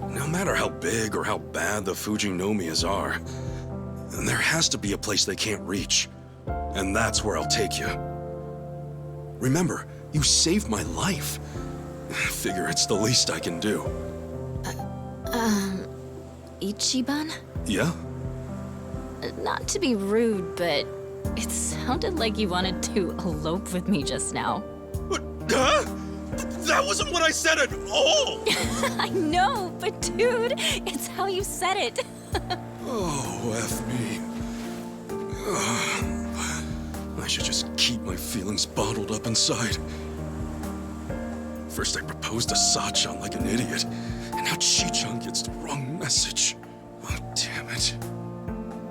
No matter how big or how bad the Fujinomias are, there has to be a place they can't reach. And that's where I'll take you. Remember, you saved my life. Figure it's the least I can do. Ichiban? Yeah? Not to be rude, but it sounded like you wanted to elope with me just now. Huh? That wasn't what I said at all! I know, but dude, it's how you said it. Oh, F me. I should just keep my feelings bottled up inside. First I proposed to Sachan like an idiot, and now Chi-chan gets the wrong message. Oh, damn it.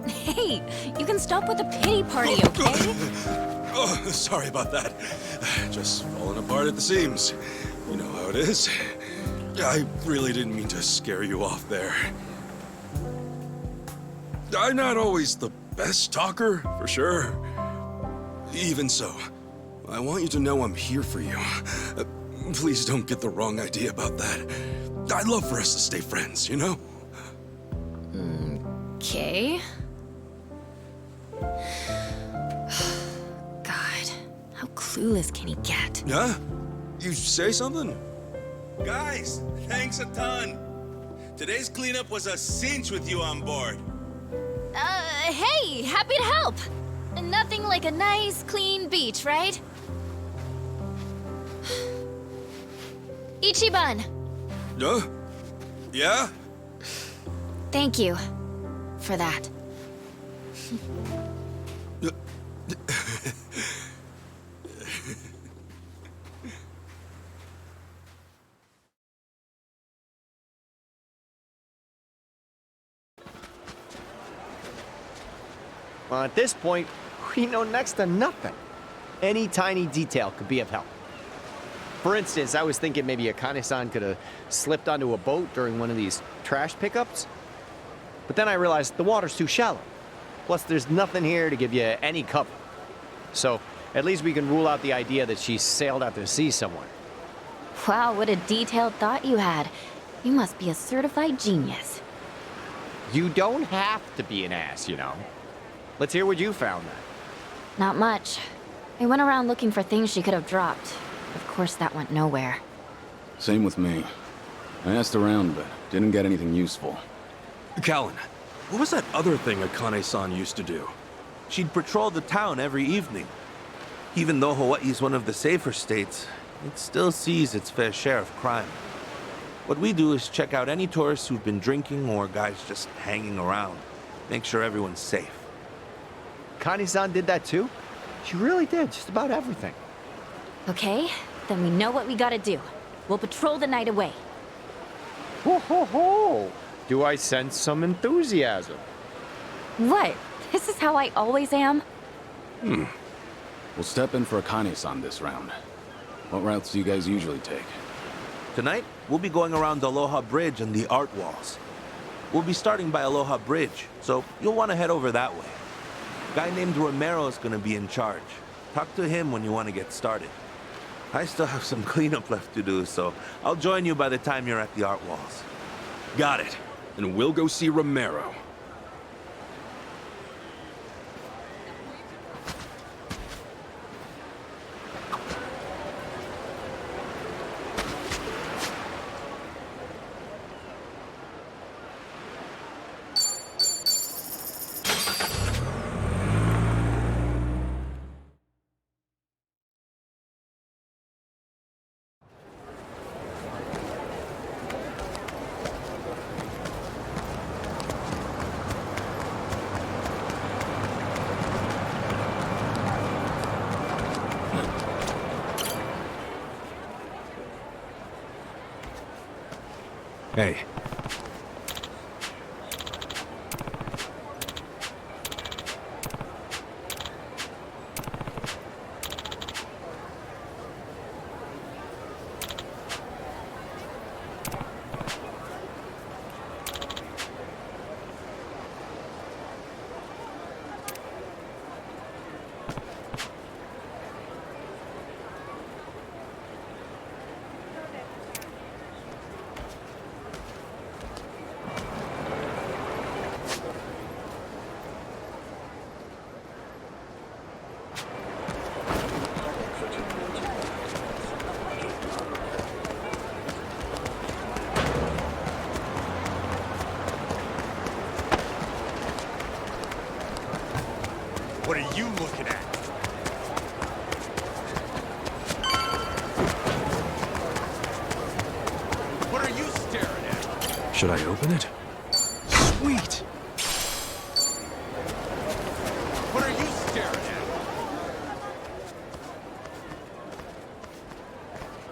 Hey, you can stop with the pity party, okay? Oh, sorry about that. Just falling apart at the seams. You know how it is. I really didn't mean to scare you off there. I'm not always the best talker, for sure. Even so, I want you to know I'm here for you. Please don't get the wrong idea about that. I'd love for us to stay friends, you know? Okay. God, how clueless can he get? Huh? You say something? Guys, thanks a ton. Today's cleanup was a cinch with you on board. Hey, happy to help. Nothing like a nice, clean beach, right? Ichiban, Huh? Yeah? thank you for that. Well, at this point, we know next to nothing. Any tiny detail could be of help. For instance, I was thinking maybe Akane-san could have slipped onto a boat during one of these trash pickups. But then I realized the water's too shallow. Plus, there's nothing here to give you any cover. So, at least we can rule out the idea that she sailed out to sea somewhere. Wow, what a detailed thought you had. You must be a certified genius. You don't have to be an ass, you know. Let's hear what you found then. Not much. I went around looking for things she could have dropped. Of course, that went nowhere. Same with me. I asked around, but didn't get anything useful. Callan, what was that other thing Akane-san used to do? She'd patrol the town every evening. Even though Hawaii's one of the safer states, it still sees its fair share of crime. What we do is check out any tourists who've been drinking or guys just hanging around. Make sure everyone's safe. Akane-san did that too? She really did, just about everything. Okay, then we know what we gotta do. We'll patrol the night away. Ho ho ho! Do I sense some enthusiasm? What? This is how I always am? We'll step in for Akane-san this round. What routes do you guys usually take? Tonight, we'll be going around Aloha Bridge and the art walls. We'll be starting by Aloha Bridge, so you'll want to head over that way. A guy named Romero is going to be in charge. Talk to him when you want to get started. I still have some cleanup left to do, so I'll join you by the time you're at the art walls. Got it. And we'll go see Romero. Hey. What are you looking at? What are you staring at? Should I open it? Sweet! What are you staring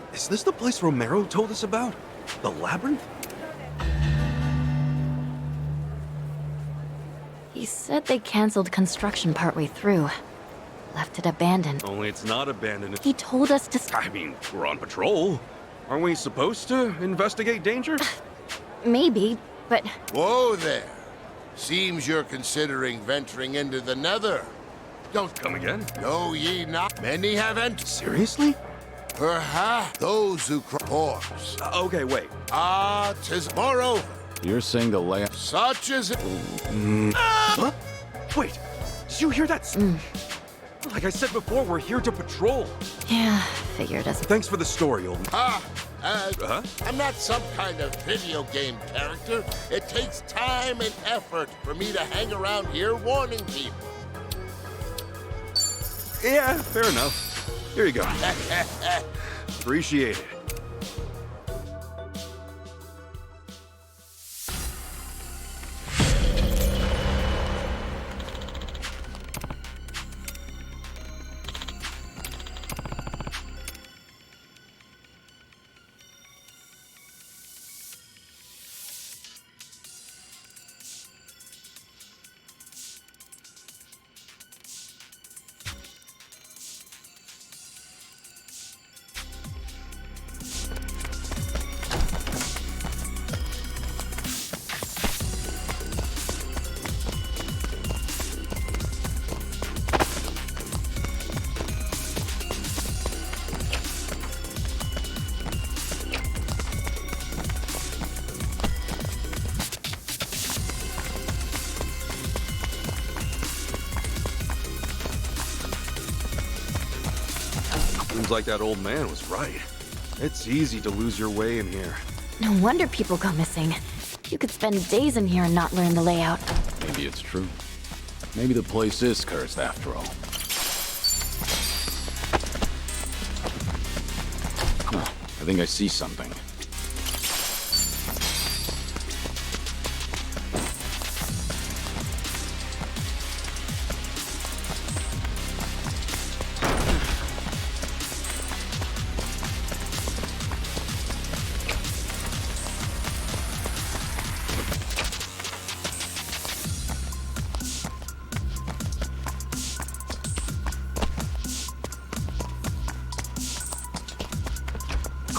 at? Is this the place Romero told us about? The Labyrinth? He said they canceled construction partway through. Left it abandoned. Only it's not abandoned. He told us to... I mean, we're on patrol. Aren't we supposed to investigate danger? Maybe, but... Whoa there. Seems you're considering venturing into the Nether. Don't Come again? know ye not. Many have entered. Seriously? Perhaps those who cross. Okay, wait. Ah, 'tis moreover. You're saying the layout. Such as it. Huh? Wait, did you hear that? Like I said before, we're here to patrol. Yeah, figured as... Thanks for the story, old... I'm not some kind of video game character. It takes time and effort for me to hang around here warning people. Yeah, fair enough. Here you go. Appreciate it. Seems like that old man was right. It's easy to lose your way in here. No wonder people go missing. You could spend days in here and not learn the layout. Maybe it's true. Maybe the place is cursed after all. Huh, I think I see something.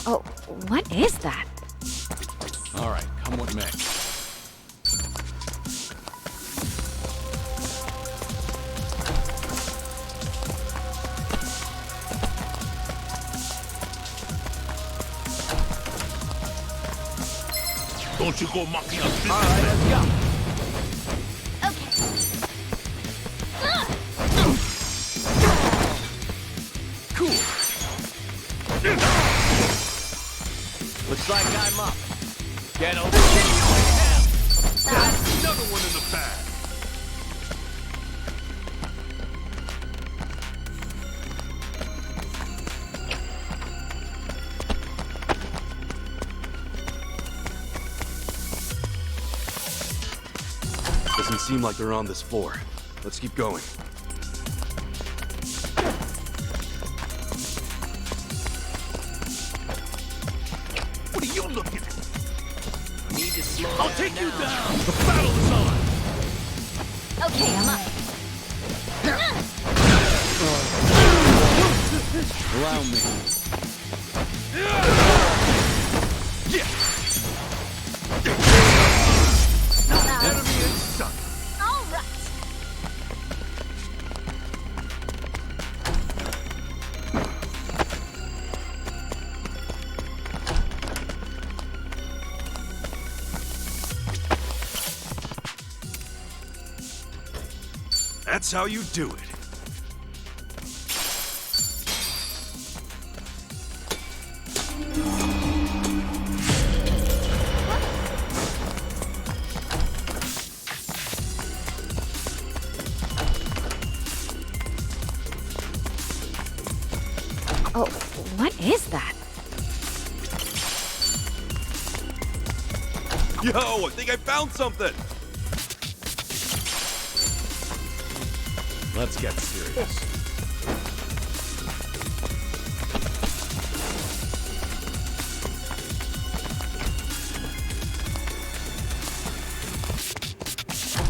Oh, what is that? All right, come with me. Don't you go mucking up this. All right, let's go. Looks like I'm up. Get over here. That's another one in the bag. Doesn't seem like they're on this floor. Let's keep going. What are you looking at? Need to slow I'll take you down. The battle is on. Okay, I'm up. Allow me. Enemy in sight. All right. That's how you do it. Oh, what is that? Yo, I think I found something! Let's get serious.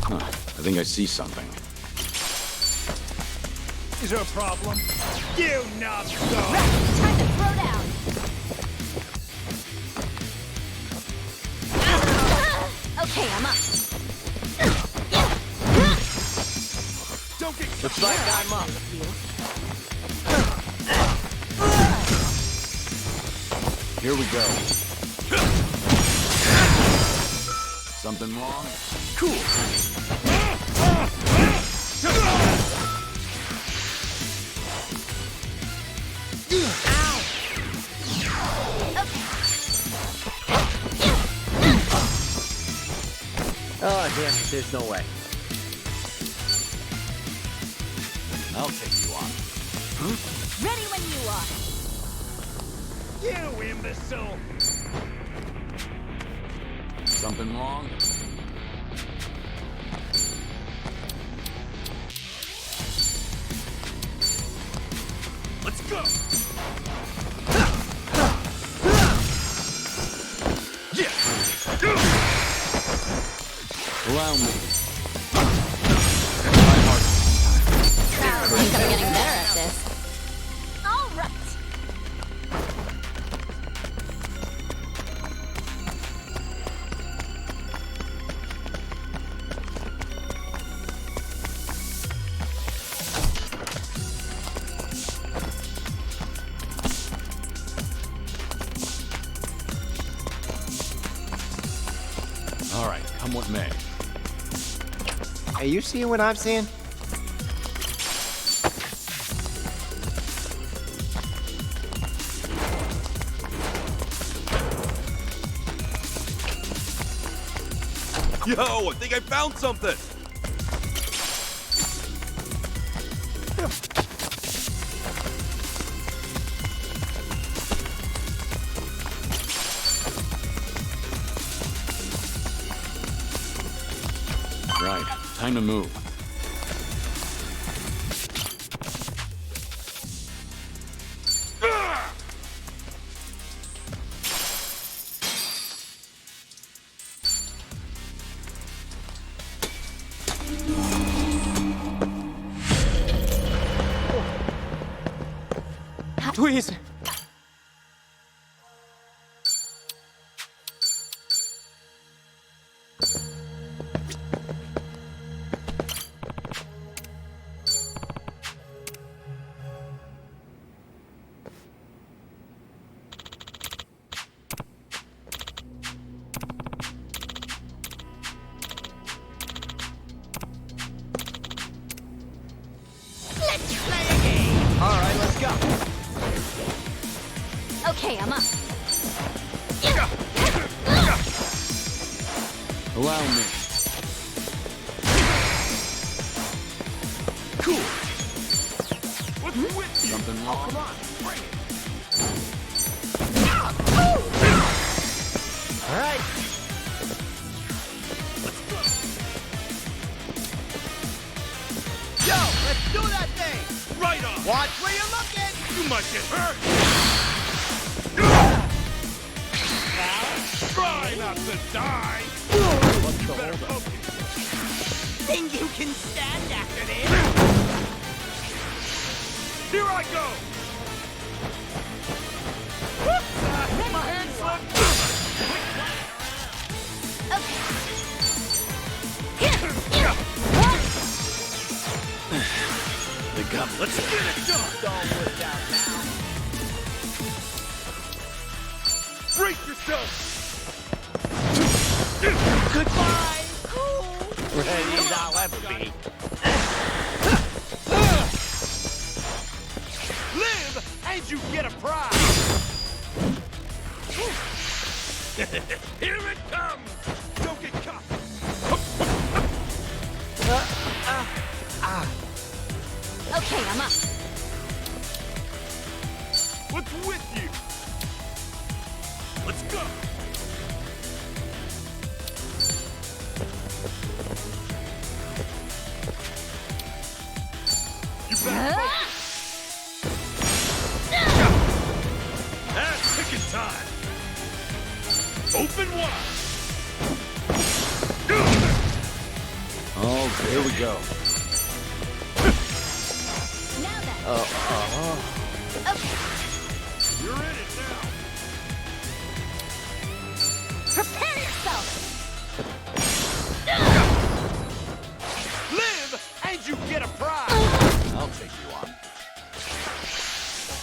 Huh, I think I see something. Is there a problem? You numbskull! Time to throw down. Okay, I'm up. Don't get Looks like I'm up. Here we go. Something wrong? Oh, damn it, there's no way. I'll take you on. Ready when you are. you, imbecile! Something wrong? Let's go! Allow me. I think I'm getting better at this. All right. All right, come what may. Are you seeing what I'm seeing? Yo, I think I found something! Right, time to move. Please. Let's play a game. All right, let's go. Okay, I'm up. Allow me. Cool! What's with you? Something wrong? Come on, bring it! All right. Yo, let's do that thing! Right on! Watch where you're looking. You might get hurt! Now, try not to die! You better focus. Think you can stand after this? Here I go! My hand slipped! They got me. Let's get it done! Don't work out now. Brace yourself! Goodbye. Ready as I'll ever be. Live and you get a prize! Here it comes! Don't get caught! Okay, I'm up. What's with you? Let's go! You better That's picking time! Open wide! Oh, here we go. Now then. You're in it now! Prepare yourself! Live, and you get a prize! I'll take you on.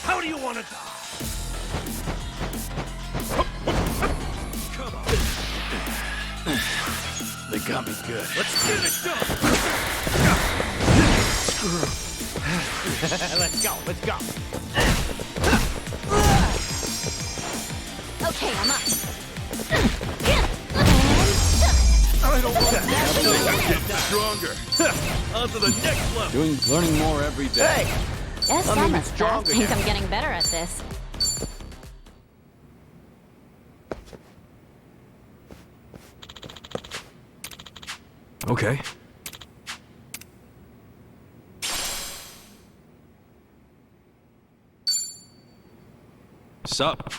How do you want to die? Come on. They got me good. Let's get it done! Let's go, let's go. Okay, I'm up. I don't want that. Getting stronger. On to the next level. Learning more every day. Yes, I'm I'm even a star. stronger Think now. I'm getting better at this. Okay. Sup?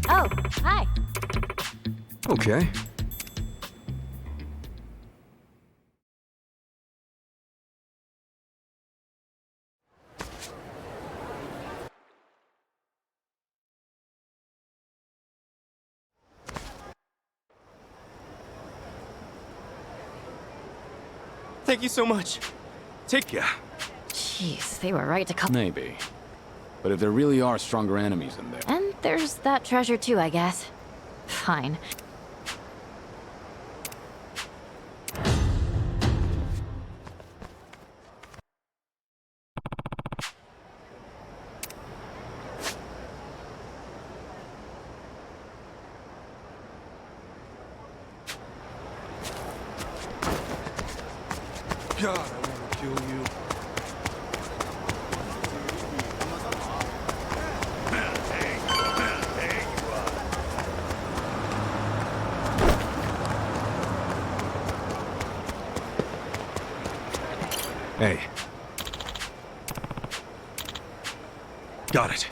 Oh, hi. Okay. Thank you so much. Yeah. Jeez, they were right to come. Maybe. But if there really are stronger enemies in there, And there's that treasure too, I guess. Fine. God, I want to kill you. Hey. Got it.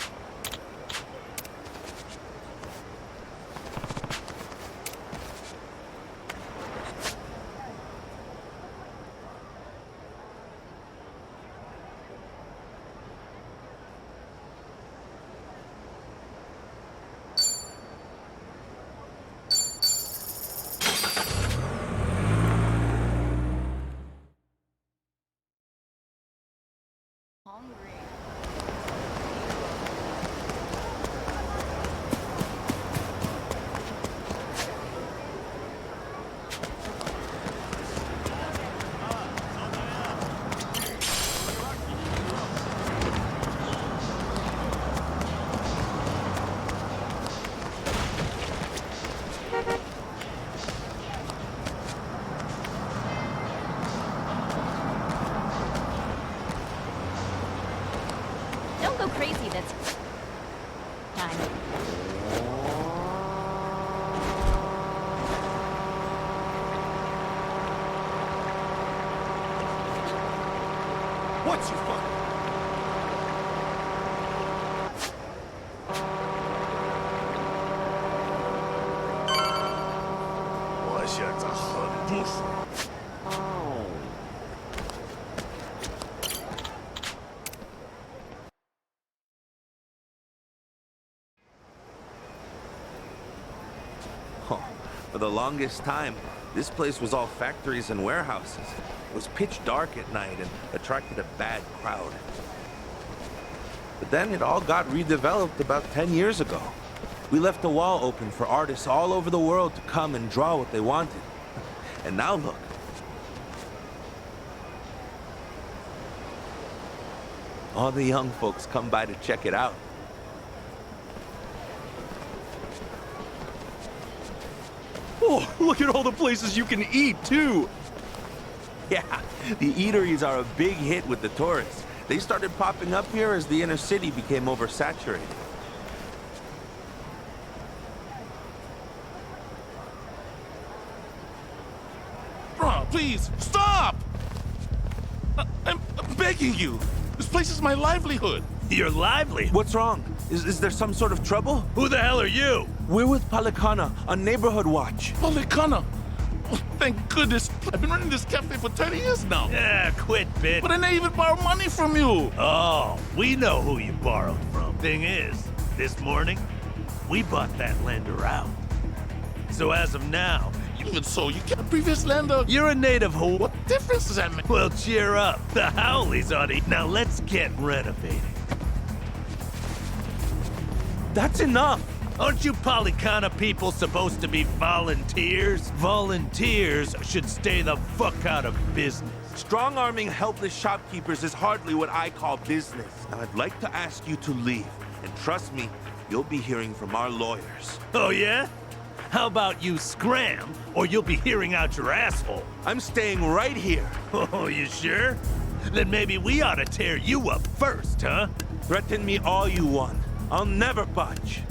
Don't go crazy this time. What's your fuck? Oh, for the longest time, this place was all factories and warehouses. It was pitch dark at night and attracted a bad crowd. But then it all got redeveloped about 10 years ago. We left a wall open for artists all over the world to come and draw what they wanted. And now look. All the young folks come by to check it out. Oh, look at all the places you can eat, too! Yeah, the eateries are a big hit with the tourists. They started popping up here as the inner city became oversaturated. Bro, please, stop! I'm begging you. This place is my livelihood. Your livelihood? What's wrong? Is there some sort of trouble? Who the hell are you? We're with Palicana on neighborhood watch. Palicana. Oh, thank goodness. I've been running this cafe for 30 years now. Yeah, quit, bitch. But I didn't even borrow money from you. Oh, we know who you borrowed from. Thing is, this morning, we bought that lender out. So as of now, Even so, you get a previous lender. you're a native who. What difference does that make? Well, cheer up. The Howleys on it. Now let's get renovating. That's enough. Aren't you Polycana people supposed to be volunteers? Volunteers should stay the fuck out of business. Strong-arming helpless shopkeepers is hardly what I call business. Now, I'd like to ask you to leave. And trust me, you'll be hearing from our lawyers. Oh, yeah? How about you scram, or you'll be hearing out your asshole? I'm staying right here. Oh, you sure? Then maybe we ought to tear you up first, huh? Threaten me all you want. I'll never budge.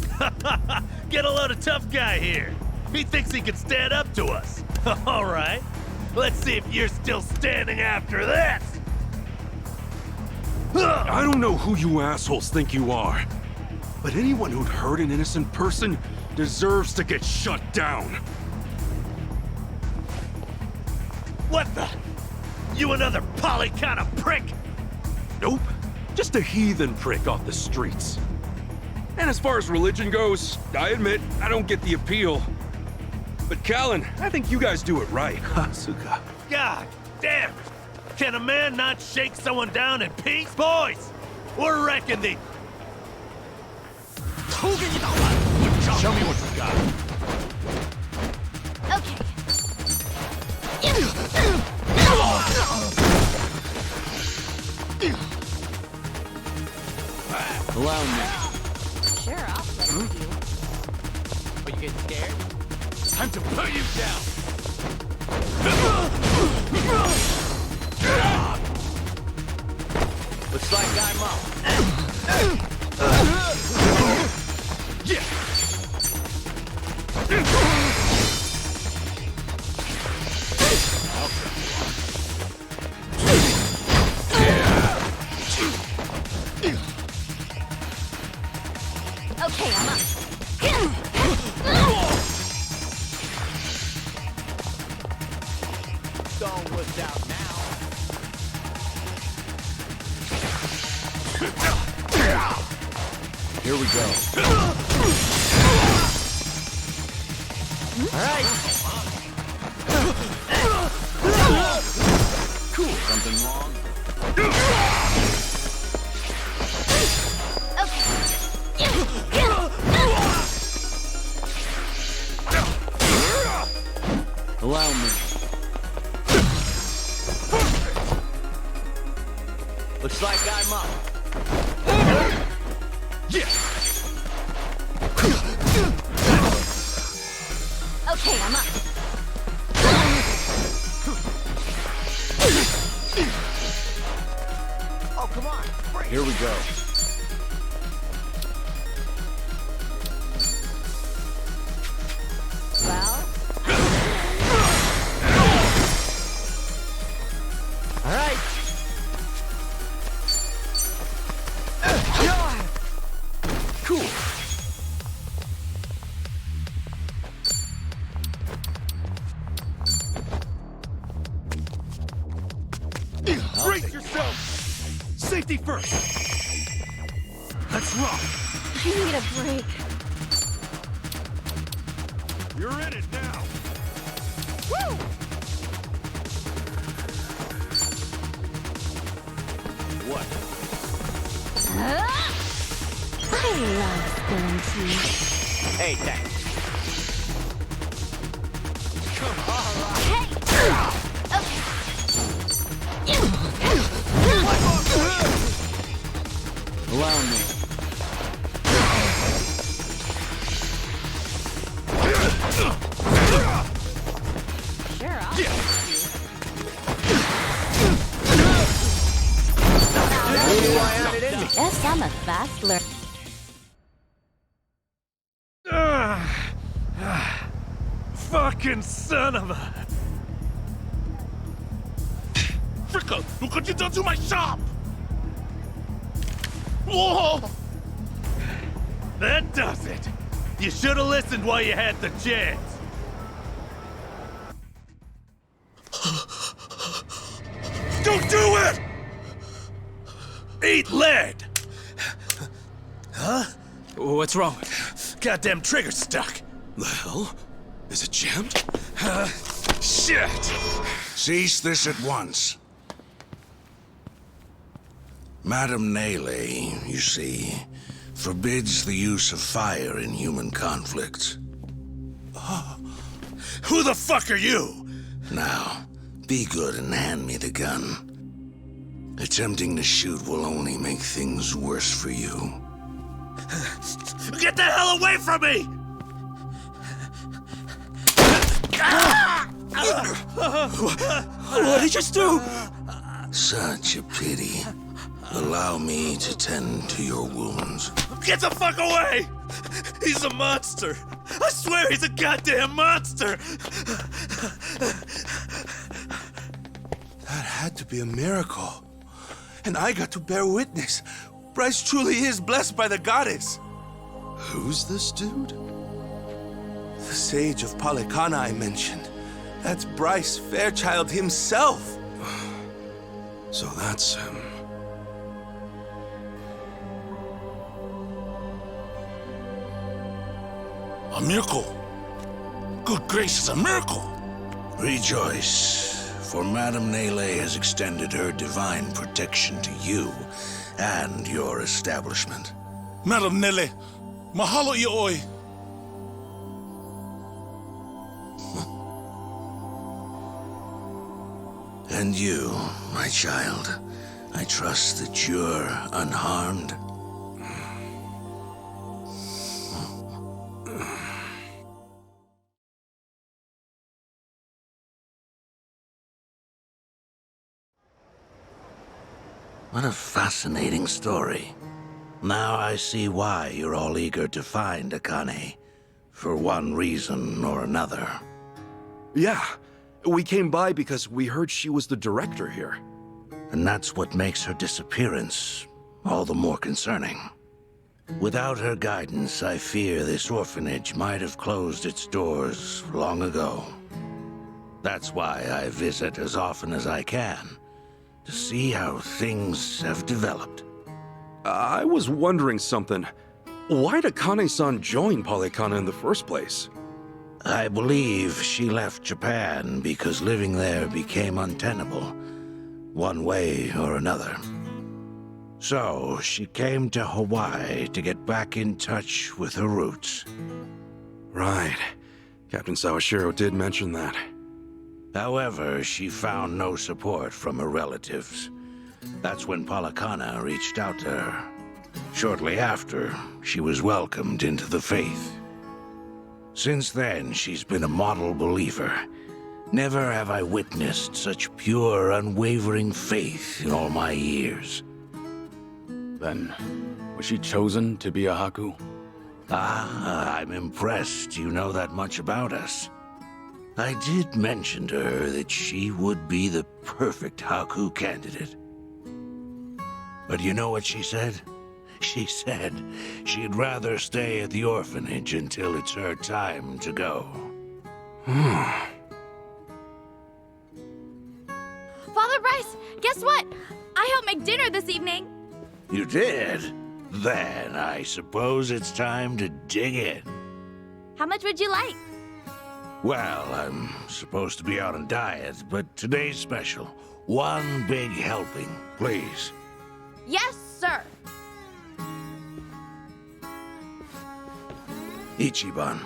Get a load of tough guy here. He thinks he can stand up to us. All right. Let's see if you're still standing after this. I don't know who you assholes think you are, but anyone who'd hurt an innocent person deserves to get shut down. What the? You another Polycana prick? Nope. Just a heathen prick off the streets. And as far as religion goes, I admit I don't get the appeal. But Callan, I think you guys do it right. Asuka. God damn it! Can a man not shake someone down in peace? Boys, we're wrecking the... Show me what you got. Okay. Allow me. Sure, I'll play with you. Are you getting scared? Time to put you down. Looks like I'm up. Yeah. Okay, I'm up. Stone was out now. Here we go. All right. Cool. Something wrong? Allow me. Looks like I'm up. Okay, I'm up. Oh, come on. Here we go. Well, All right. Cool. Brace yourself! Safety first! Let's rock! I need a break. You're in it now! Woo! What? I love spilling tea. Hey, thanks. Hey! Allow me. Sure, I'll play with you. Guess I'm a fast learner. Fucking son of a... Fricka, look what you done to my shop! Whoa! That does it. You should have listened while you had the chance. Don't do it! Eat lead! Huh? What's wrong? Goddamn trigger's stuck. The hell? Is it jammed? Shit! Cease this at once. Madame Nele, you see, forbids the use of fire in human conflicts. Who the fuck are you? Now, be good and hand me the gun. Attempting to shoot will only make things worse for you. Get the hell away from me! What did you just do? Such a pity. Allow me to tend to your wounds. Get the fuck away! He's a monster! I swear he's a goddamn monster! That had to be a miracle. And I got to bear witness. Bryce truly is blessed by the goddess. Who's this dude? The sage of Palicana I mentioned. That's Bryce Fairchild himself. So that's him. A miracle. Good gracious, a miracle. Rejoice, for Madame Nele has extended her divine protection to you and your establishment. Madam Nele, mahalo ioi. And you, my child, I trust that you're unharmed. What a fascinating story. Now I see why you're all eager to find Akane, for one reason or another. Yeah, we came by because we heard she was the director here. And that's what makes her disappearance all the more concerning. Without her guidance, I fear this orphanage might have closed its doors long ago. That's why I visit as often as I can, to see how things have developed. I was wondering something. Why did Akane-san join Palicana in the first place? I believe she left Japan because living there became untenable, one way or another. So she came to Hawaii to get back in touch with her roots. Right. Captain Sawashiro did mention that. However, she found no support from her relatives. That's when Palicana reached out to her. Shortly after, she was welcomed into the faith. Since then, she's been a model believer. Never have I witnessed such pure, unwavering faith in all my years. Then, was she chosen to be a Haku? Ah, I'm impressed you know that much about us. I did mention to her that she would be the perfect Haku candidate. But you know what she said? She said she'd rather stay at the orphanage until it's her time to go. Father Bryce, guess what? I helped make dinner this evening. You did? Then I suppose it's time to dig in. How much would you like? Well, I'm supposed to be out on diet, but today's special. One big helping, please. Yes, sir. Ichiban,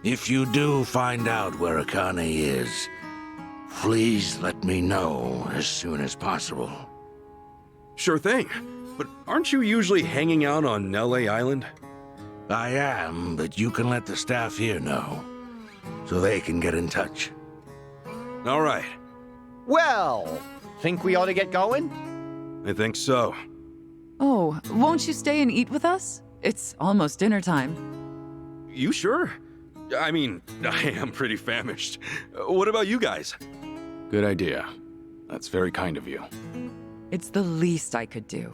if you do find out where Akane is, please let me know as soon as possible. Sure thing. But aren't you usually hanging out on Nele Island? I am, but you can let the staff here know, so they can get in touch. All right. Well, think we ought to get going? I think so. Oh, won't you stay and eat with us? It's almost dinner time. You sure? I mean, I am pretty famished. What about you guys? Good idea. That's very kind of you. It's the least I could do.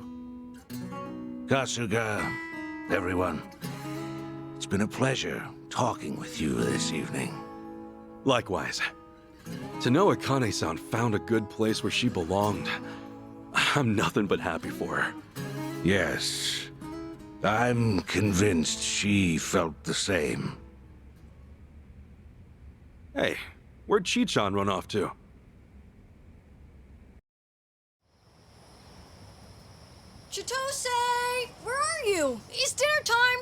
Kasuga, everyone. It's been a pleasure talking with you this evening. Likewise. To know Akane-san found a good place where she belonged, I'm nothing but happy for her. Yes, I'm convinced she felt the same. Hey, where'd Chi-chan run off to? Chitose! Where are you? It's dinner time!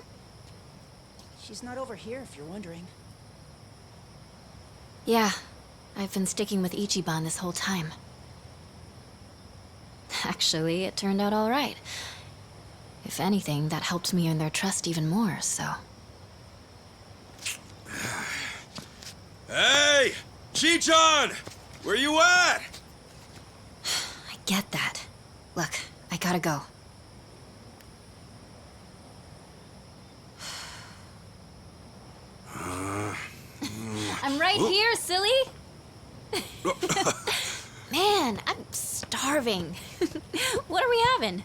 She's not over here, if you're wondering. Yeah, I've been sticking with Ichiban this whole time. Actually, it turned out all right. If anything, that helped me earn their trust even more, so... Hey! Chi-chan! Where you at? I get that. Look, I gotta go. I'm right here, silly! Man, I'm starving. What are we having?